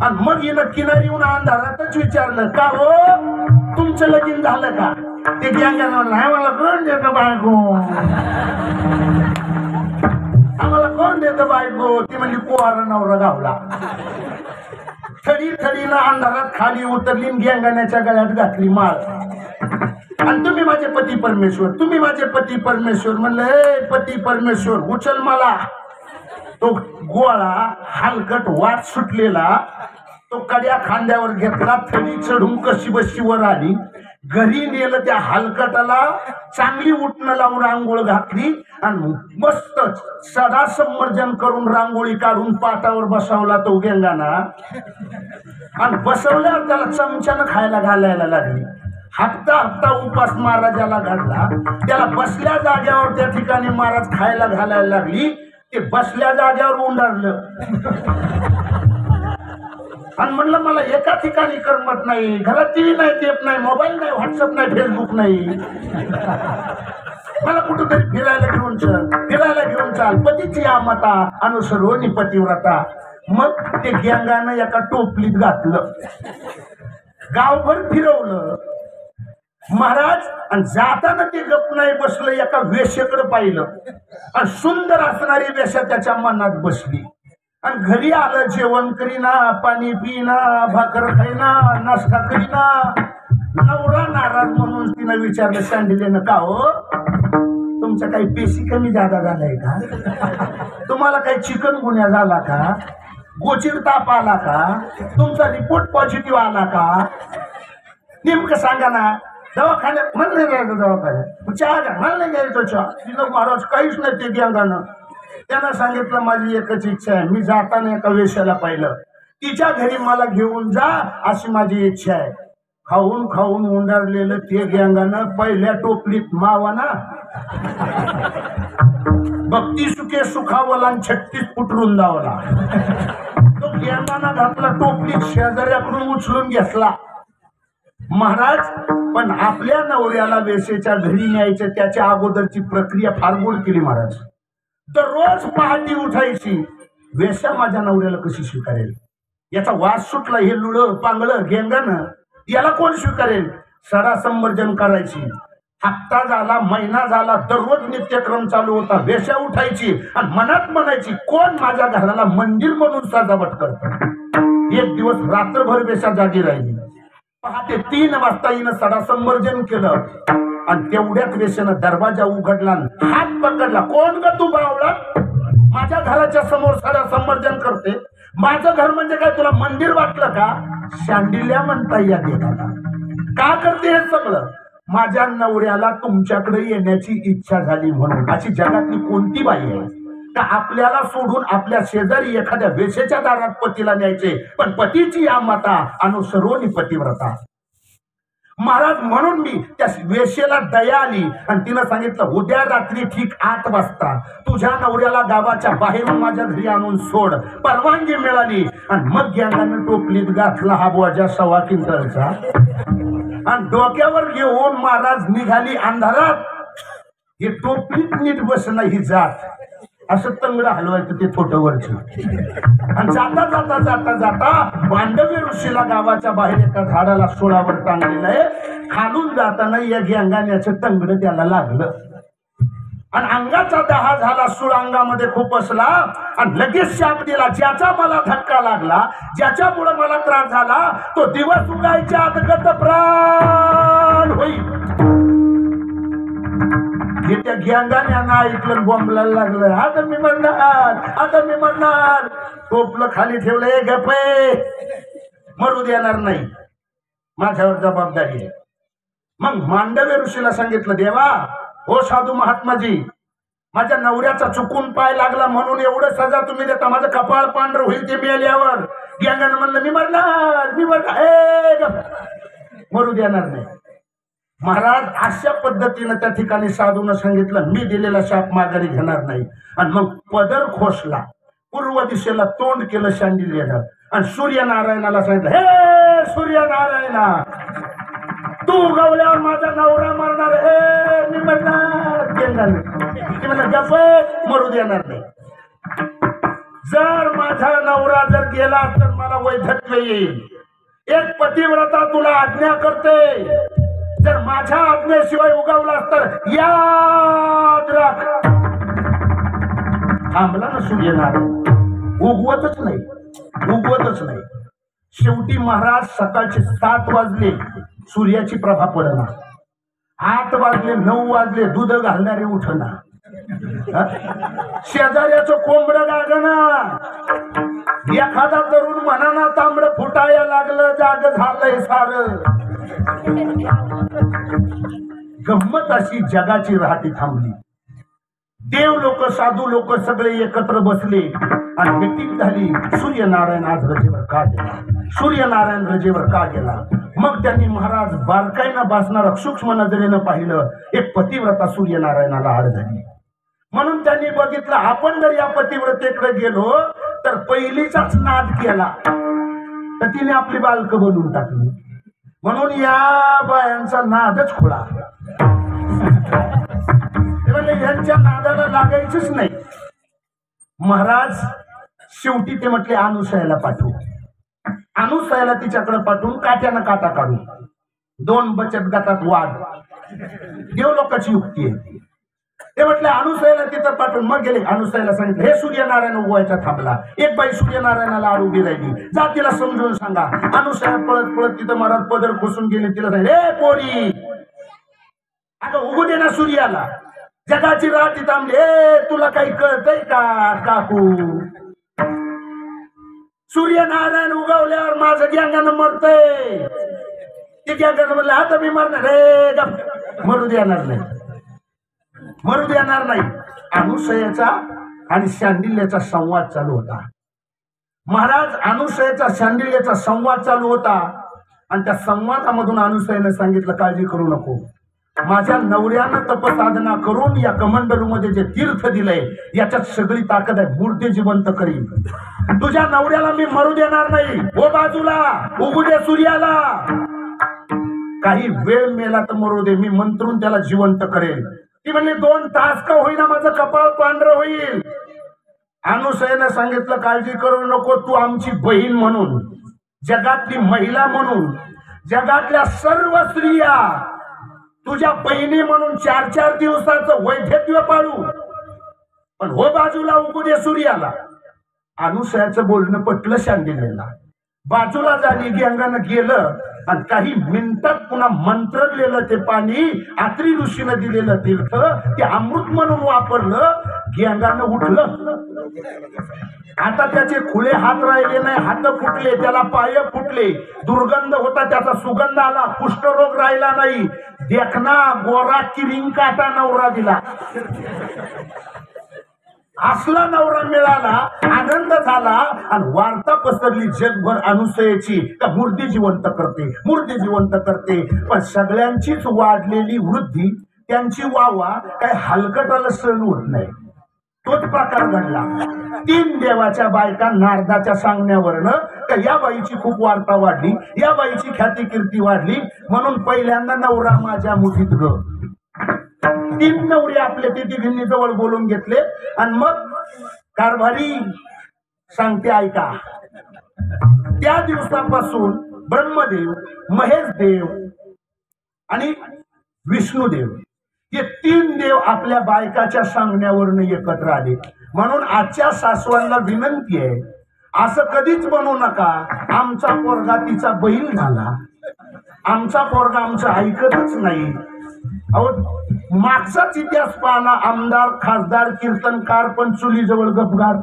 आणि मग हिनं किनारी येऊन अंधारातच विचारलं, का हो तुमचं लगीन झालं का? ते गँगानं, नाही मला कोण देतं बायको, आम्हाला कोण देतं बायको? ती म्हणजे पोहारा नवरा गावला. थडीनं अंधारात खाली उतरली, गँगाण्याच्या गळ्यात घातली माळ. आणि तुम्ही माझे पती परमेश्वर, तुम्ही माझे पती परमेश्वर. म्हणलं, हे पती परमेश्वर उचल मला. तो गोळा हलकट वाट सुटलेला तो कड्या खांद्यावर घेतला. थडी चढून कशी बशी वर आली. घरी नेलं. त्या हलकटाला चांगली उठणं लावून रांगोळ घातली आणि मस्त सडा संवर्जन करून रांगोळी काढून पाटावर बसवला तो गँगाना. आणि बसवल्यावर त्याला चमच्यानं खायला घालायला लागली. हप्ता हप्ता उपास महाराजाला घडला. त्याला बसल्या जाग्यावर त्या ठिकाणी महाराज खायला घालायला लागली. ते बसल्या जाग्यावर उंडारलं. आणि म्हणलं, मला एका ठिकाणी करमत नाही. घरात टीव्ही नाही, टेप नाही, मोबाईल नाही, व्हॉट्सअप नाही, फेसबुक नाही. मला कुठेतरी फिरायला घेऊन चल, फिरायला घेऊन चाल. पतीची आमता अनुसरोनी पतिव्रता. मग ते गँगानं एका टोपलीत घातलं, गावभर फिरवलं महाराज. आणि जाताना ते गप नाही बसलं, एका वेश्येकडे पाहिलं आणि सुंदर असणारी वेश्या त्याच्या मनात बसली. आणि घरी आलं, जेवण करीना, पाणी पिना, भाकर खाईना, नाश्ता करीना. नवरा नाराज म्हणून तिनं विचारलं शांडिल्यनं, का हो तुमच्या काही पेशी कमी जादा झालाय का? तुम्हाला काही चिकनगुन्या झाला का? गोचिर ताप आला का? तुमचा रिपोर्ट पॉझिटिव्ह आला का? नेमकं सांगा ना. दवाखान्यात म्हणलं घ्यायचं, दवाखान्यात चहा घ्या म्हणलं घ्यायचं चहा. तिनं महाराज काहीच नाही. ते गँगानं त्यांना सांगितलं, माझी एकच इच्छा आहे, मी जाताना एका वेश्याला पाहिलं, तिच्या घरी मला घेऊन जा अशी माझी इच्छा आहे. खाऊन खाऊन उंडारलेलं ते गँगानं पहिल्या टोपलीत मावाना भक्ती सुखे सुखावला आणि 36 फूट रुंदावला. तो गँगाना घातला टोपलीत, शेजाऱ्याकडून उचलून घेतला महाराज. पण आपल्या नवऱ्याला वेश्येच्या घरी न्यायचं त्याच्या अगोदरची प्रक्रिया फार गोड केली महाराज. दररोज पहाटे उठायची, वेश्या माझ्या नवऱ्याला कशी स्वीकारेल? याचा वास सुटला, हे लुळ पांगळ गेंगानं, याला कोण स्वीकारेल? सडा संवर्जन करायची. हप्ता झाला, महिना झाला, दररोज नित्यक्रम चालू होता. वेश्या उठायची आणि मनात म्हणायची, कोण माझ्या घराला मंदिर म्हणून सजावट करत? एक दिवस रात्रभर वेश्या जागी राहिली. पहाटे 3 वाजता हिनं सडा संवर्जन केलं आणि तेवढ्याच वेश्यानं दरवाजा उघडला, हात पकडला. कोण ग तू बावळा? माझ्या घराच्या समोर सडा संवर्जन करते? माझं घर म्हणजे काय तुला मंदिर वाटलं का? शांडिल्या म्हणता या देवाला. का करते हे सगळं? माझ्या नवऱ्याला तुमच्याकडे येण्याची इच्छा झाली म्हणून. अशी जगातली कोणती बाई आहे का आपल्याला सोडून आपल्या शेजारी एखाद्या वेश्येच्या दारात पतीला न्यायचे? पण पतीची या माता अनुसरोनी पतिव्रता. महाराज, म्हणून मी त्या वेश्येला दया आली आणि तिनं सांगितलं, उद्या रात्री ठीक 8 वाजता तुझ्या नवऱ्याला गावाच्या बाहेरून माझ्या घरी आणून सोड. परवानगी मिळाली आणि मग गँगानं टोपलीत घातला हा बोजा 1.25 क्विंटलचा आणि डोक्यावर घेऊन महाराज निघाली अंधारात. हे टोपलीत नीट बसणं ही जात, असं तंगड हलवायचं ते फोटोवरची. आणि जाता जाता जाता जाता मांडवी ऋषीला गावाच्या बाहेर एका झाडाला सोळावर टांगलेलं आहे. खालून जाताना या गँगाण्याचं तंगड त्याला लागलं आणि अंगाचा दहा झाला. सूळ अंगामध्ये खूप असला आणि लगेच शाप दिला, ज्याचा मला धक्का लागला, ज्याच्यामुळे मला त्रास झाला, तो दिवस उगायच्या आत गतप्राण होईल. हे त्या गँगाण्यानं ऐकलं, बोंबलायला लागलं, आता मी मरणार, आता मी मरणार. टोपलं खाली ठेवलंय, गप्पे, मरू देणार नाही, माझ्यावर जबाबदारी आहे. मग मांडवी ऋषीला सांगितलं, देवा, हो साधू महात्माजी, माझ्या नवऱ्याचा चुकून पाय लागला म्हणून एवढं सजा तुम्ही देता, माझं कपाळ पांढर होईल ते मेल्यावर. गँगानं म्हणलं, मी मरणार, मी मरणार, मरू देणार नाही. महाराज अशा पद्धतीनं त्या ठिकाणी साधूनं सांगितलं, मी दिलेला शाप माघारी घेणार नाही. आणि मग पदर खोसला, पूर्व दिशेला तोंड केलं शांडिल्यनं आणि सूर्यनारायणाला सांगितलं, हे सूर्यनारायणा, तू गवल्यावर माझा नवरा मरणार, हे मी मरणार. गँगाने ती म्हणलं, गप्प, मरू देणार नाही. जर माझा नवरा जर गेला तर मला वैधत्व येईल. एक पतिव्रता तुला आज्ञा करते, जर माझ्या आज्ञेशिवाय उगवला तर याद राख. थांबला ना सूर्यनारायण, उगवतच नाही, उगवतच नाही. शेवटी महाराज सकाळचे 7 वाजले, सूर्याची प्रभा पडना. 8 वाजले, 9 वाजले, दूध घालणारे उठना, शेजाऱ्याचं कोंबड गागना. एखादा तरुण म्हणाना, तांबड फुटायला लागलं, जाग झालंय सारं. गंमत अशी जगाची राहती थांबली. देव लोक, साधू लोक सगळे एकत्र बसले आणि मीटिंग झाली. सूर्यनारायण आज रजेवर का गेला, सूर्यनारायण रजेवर का गेला. मग त्यांनी महाराज बारकाईनं बसणारा सूक्ष्म नजरेनं पाहिलं, एक पतिव्रता सूर्यनारायणाला आड झाली. म्हणून त्यांनी बघितलं, आपण जर या पतिव्रतेकडे गेलो तर पहिलीचाच नाद केला तर तिने आपली बालक बनवून टाकली. म्हणून या बायांचा नादच खुळा. यांच्या नादाला लागायचंच नाही. महाराज शेवटी ते म्हटले, अनुसयाला पाठवू. अनुसयाला तिच्याकडे पाठवून काट्यानं काटा काढू. 2 बचत गटात वाद, देव लोकांची युक्ती आहे. ते म्हटले अनुसयाला तिथं पाठवून मग गेले. अनुसयाला सांगितलं, हे सूर्यनारायण उगवायचा थांबला. एक बाई सूर्यनारायणाला आड उभी राहिली, जा तिला समजून सांगा. अनुसया पळत पळत तिथं महाराज पदर खोसून गेले. तिला सांगितलं, हे पोरी, अगं उगू दे ना सूर्याला, जगाची रात थांबली. ए तुला काही कळतंय का काकू? सूर्यनारायण उगवल्यावर माझं गँगानं मरतय. ते गँगानं म्हणलं, आता मी मरणार, रे मरू देणार नाही, मरू देणार नाही. अनुसयाचा आणि शांडिल्याचा संवाद चालू होता. महाराज अनुसयाचा शांडिल्याचा संवाद चालू होता आणि त्या संवादामधून अनुसयाने सांगितलं, काळजी करू नको, माझ्या नवऱ्यानं तपसाधना करून या कमंडलूमध्ये जे तीर्थ दिलंय याच्यात सगळी ताकद आहे, मूर्ती जिवंत करीन. तुझ्या नवऱ्याला मी मरू देणार नाही. हो बाजूला, उगू दे सूर्याला, काही वेळ मेला तर मरू दे, मी मंत्रून त्याला जिवंत करेल. ती म्हणली, 2 तास का होईना माझं कपाळ पांढरं होईल. अनुसयानं सांगितलं काळजी करू नको, तू आमची बहीण म्हणून, जगातली महिला म्हणून, जगातल्या सर्व स्त्रिया तुझ्या बहिणी म्हणून 4-4 दिवसाचं वैधव्य पाळू, पण हो बाजूला उगू दे सूर्याला. अनुसयाचं बोलणं पटलं शांडिल्यला. बाजूला झाली, गंगानं गेलं आणि काही मिनिटात पुन्हा मंत्रलेलं ते पाणी, आत्री ऋषीनं दिलेलं तीर्थ ते अमृत म्हणून वापरलं. गंगानं उठलं. आता त्याचे खुले हात राहिले नाही, हात फुटले, त्याला पाय फुटले, दुर्गंध होता, त्याचा सुगंध आला, कुष्ठरोग राहिला नाही. देखना गोरा किरिंग काटा नवरा दिला. असला नवरा मिळाला, आनंद झाला आणि वार्ता पसरली जगभर अनुसयाची, का मूर्ती जिवंत करते, मूर्ती जिवंत करते. पण सगळ्यांचीच वाढलेली वृद्धी, त्यांची वावा काय हलकटाला सहन होत नाही. तोच प्रकार घडला. 3 देवाच्या बायका नारदाच्या सांगण्यावरनं का या बाईची खूप वार्ता वाढली, या बाईची ख्याती कीर्ती वाढली, म्हणून पहिल्यांदा नवरा माझ्या मुठीत ग. 3 नवरे आपले ते तिघींनी जवळ बोलून घेतले आणि मग कारभारी सांगते ऐका. त्या दिवसापासून ब्रह्मदेव, महेशदेव आणि विष्णुदेव हे 3 देव आपल्या बायकाच्या सांगण्यावरनं एकत्र आले. म्हणून आजच्या सासवांना विनंती आहे, असं कधीच बनवू नका आमचा पोरगा तिचा बैल झाला, आमचा पोरगा आमचं ऐकतच नाही. अहो, मागचाच इतिहास पाहना. आमदार, खासदार, कीर्तनकार पण चुलीजवळ गपगार.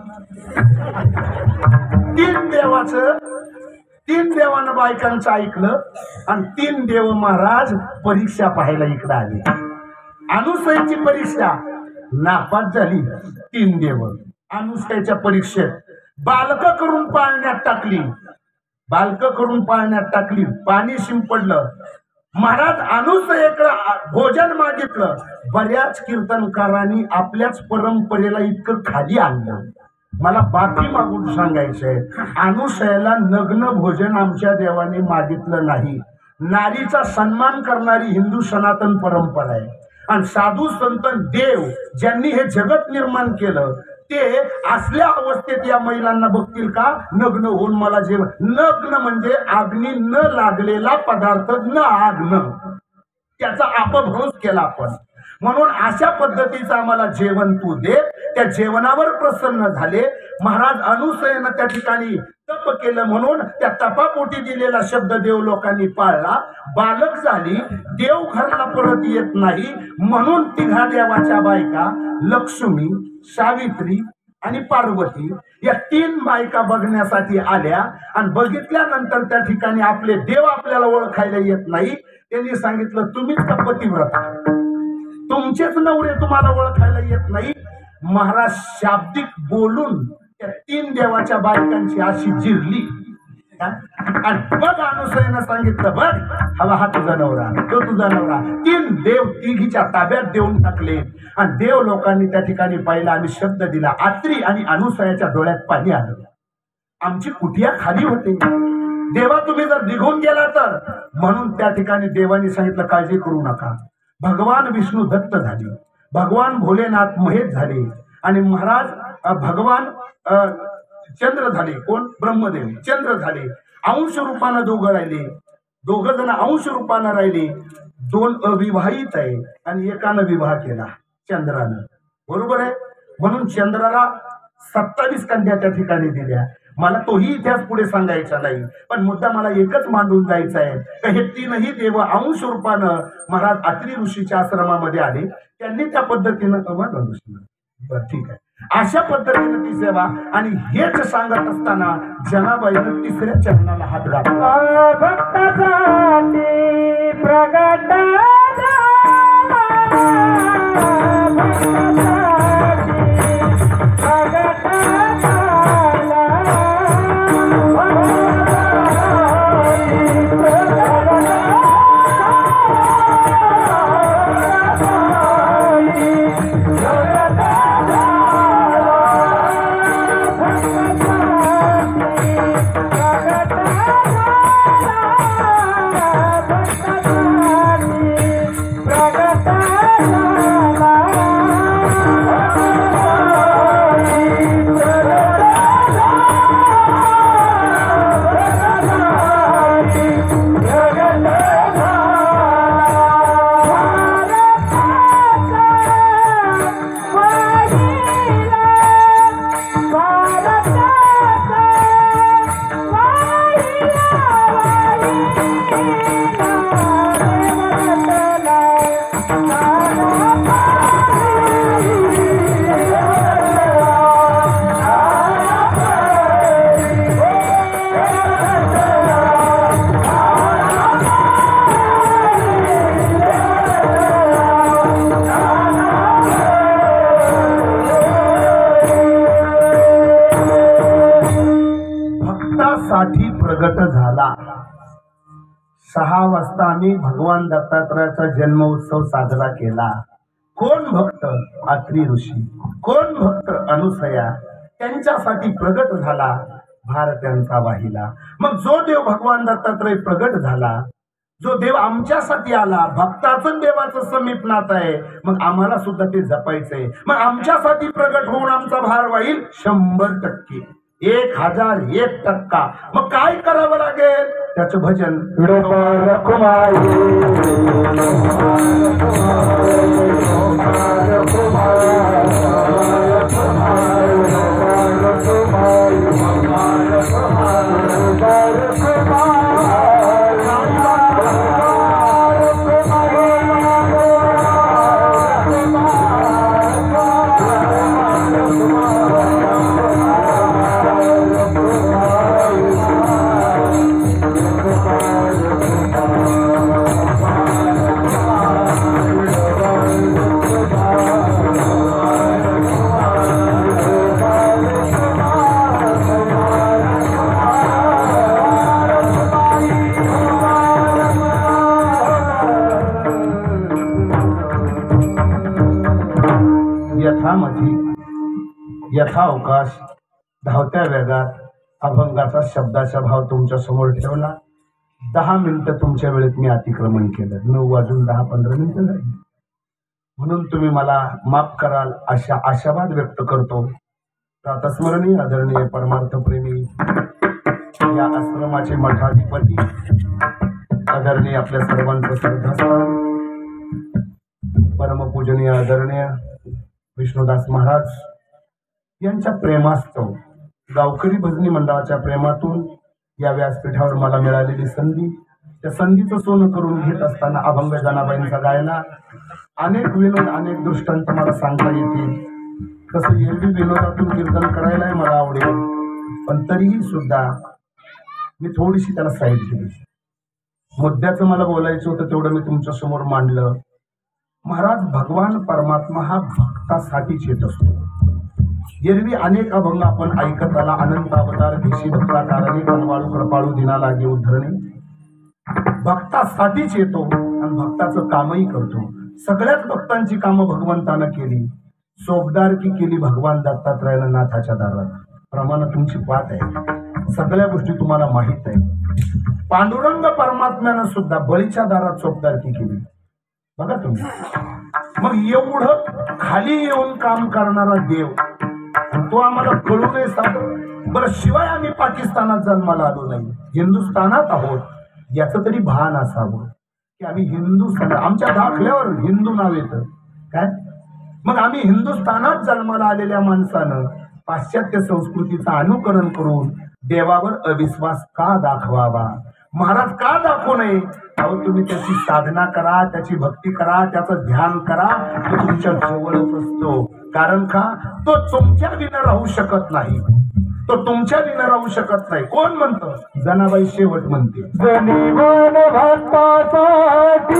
3 देवानं बायकांचं ऐकलं आणि 3 देव महाराज परीक्षा पाहायला इकडे आले. अनुसयाची परीक्षा नापास झाली. 3 देव अनुसयाच्या परीक्षेत बालक करून पाळण्यात टाकली, बालक करून पाळण्यात टाकली. पाणी शिंपडलं. महाराज अनुसयेकडे भोजन मागितलं. बऱ्याच कीर्तनकारांनी आपल्याच परंपरेला इतकं खाली आणलं. मला बाकी मागून सांगायचंय, अनुसयाला नग्न भोजन आमच्या देवाने मागितलं नाही. नारीचा सन्मान करणारी हिंदू सनातन परंपरा आहे. आणि साधू संत देव ज्यांनी हे जगत निर्माण केलं, ते असल्या अवस्थेत या महिलांना बघतील का नग्न होऊन मला जेवण. नग्न म्हणजे अग्नी न लागलेला पदार्थ, न आग्न, त्याचा अपभ्रंश केला आपण. म्हणून अशा पद्धतीचं आम्हाला जेवण तू दे. त्या जेवणावर प्रसन्न झाले महाराज. अनुसयेनं त्या ठिकाणी तप केलं, म्हणून त्या तपापोटी दिलेला शब्द देव लोकांनी पाळला. बालक झाली, देव घरला परत येत नाही, म्हणून 3 देवाच्या बायका लक्ष्मी, सावित्री आणि पार्वती या 3 बायका बघण्यासाठी आल्या. आणि बघितल्यानंतर त्या ठिकाणी आपले देव आपल्याला ओळखायला येत नाही. त्यांनी सांगितलं, तुम्हीच का पतिव्रता, तुमचेच नवरे तुम्हाला ओळखायला येत नाही. महाराज शाब्दिक बोलून त्या 3 देवाच्या बायकांची अशी जिरली. आणि बघ अनुसयेनं सांगितलं, बघ हवा हा तुझा नवरा, तो तुझा नवरा. 3 देव तिघीच्या ताब्यात देऊन टाकले. आणि देव लोकांनी त्या ठिकाणी पाहिला आणि शब्द दिला. आत्री आणि अनुसयाच्या डोळ्यात पाणी आलं. आमची कुटिया खाली होते, देवा तुम्ही जर निघून गेला तर. म्हणून त्या ठिकाणी देवानी सांगितलं, काळजी करू नका. भगवान विष्णू दत्त झाले, भगवान भोलेनाथ महेश झाले आणि महाराज भगवान चंद्र झाले. कोण? ब्रह्मदेव चंद्र झाले. अंश रूपानं दोघं राहिले, 2 जण अंश रूपानं राहिले. 2 अविवाहित आहे आणि एकानं विवाह केला चंद्रानं, बरोबर आहे. म्हणून चंद्राला 27 कन्या त्या ठिकाणी दिल्या. मला तोही इतिहास पुढे सांगायचा नाही, पण मुद्दा मला एकच मांडून जायचा आहे की हे 3ही देव अंश रूपानं महाराज अत्री ऋषीच्या आश्रमामध्ये आले. त्यांनी त्या पद्धतीनं बरं ठीक आहे, अशा पद्धतीनं ती सेवा. आणि हेच सांगत असताना जनाबाईनं 3ऱ्या चरणाला हात घातला. भक्तासाठी प्रगट आमच्यासाठी प्रगट झाला. 6 वाजता आम्ही भगवान दत्तात्रयाचा जन्म उत्सव साजरा केला. कोण भक्त? अत्री ऋषी. कोण भक्त? अनुसया. त्यांच्यासाठी प्रगट झाला, भार त्यांचा वाहिला. मग जो देव भगवान दत्तात्रय प्रगट झाला, जो देव आमच्यासाठी आला, भक्ताचं देवाचं समीप नातं आहे, मग आम्हाला सुद्धा ते जपायचंय. मग आमच्यासाठी प्रगट होऊन आमचा भार वाहील 100%, 1001%. मग काय करावं लागेल? त्याचं भजन. यथा अवकाश धावत्या वेगात अभंगाचा शब्दाचा भाव तुमच्या समोर ठेवला. 10 मिनिटं तुमच्या वेळेत मी अतिक्रमण केलं. 9 वाजून 10-15 मिनिटं झाली. म्हणून तुम्ही मला माफ कराल अशा आशावाद व्यक्त करतो. प्रातस्मरणीय आदरणीय परमार्थप्रेमी या आश्रमाचे मठाधिपती आदरणीय आपल्या सर्वांचं श्रद्धास्थान परमपूजनीय आदरणीय विष्णुदास महाराज यांच्या प्रेमास्तव गावकरी भजनी मंडळाच्या प्रेमातून या व्यासपीठावर मला मिळालेली संधी, त्या संधीचं सोनं करून घेत असताना अभंग जनाबाईंचा गायला अनेक विनोद, अनेक दृष्टांत मला सांगता येतील. तसं एरवी विनोदातून कीर्तन करायलाही मला आवडेल, पण तरीही सुद्धा मी थोडीशी त्याला साईड केली. मुद्द्याचं मला बोलायचं होतं तेवढं मी तुमच्या समोर मांडलं. महाराज, भगवान परमात्मा हा भक्तासाठीच येत असतो. एरवी अनेक अभंग आपण ऐकत आला. अनंत अवतार देशी भक्ता कारणी कनवाळू कृपाळू दिना लागे उद्धरणे. भक्तासाठीच येतो आणि भक्ताचं कामही करतो. सगळ्याच भक्तांची कामं भगवंतानं केली. सोबदारकी केली भगवान दत्तात्रयानं नाथाच्या दारात. प्रमाण तुमची पाठ आहे, सगळ्या गोष्टी तुम्हाला माहित आहे. पांडुरंग परमात्म्यानं सुद्धा बळीच्या दारात सोबदारकी केली बघा तुम्ही. मग एवढं खाली येऊन काम करणारा देव, तो आम्हाला कळू नये साधं. बरं, शिवाय आम्ही पाकिस्तानात जन्माला आलो नाही, हिंदुस्थानात आहोत याचं तरी भान असावं की आम्ही हिंदुस्थान. आमच्या दाखल्यावर हिंदू नाव येतं काय? मग आम्ही हिंदुस्थानात जन्माला आलेल्या माणसानं पाश्चात्य संस्कृतीचं अनुकरण करून देवावर अविश्वास का दाखवावा? महाराज, का दाखवू नये? अहो, तुम्ही त्याची साधना करा, त्याची भक्ती करा, त्याचं ध्यान करा, तो तुमच्या जवळच असतो. कारण का? तो तुमच्या विना राहू शकत नाही. तो तुमच्या विना राहू शकत नाही. कोण म्हणतं? जनाबाई शेवट म्हणते, जनीवन भक्तासाठी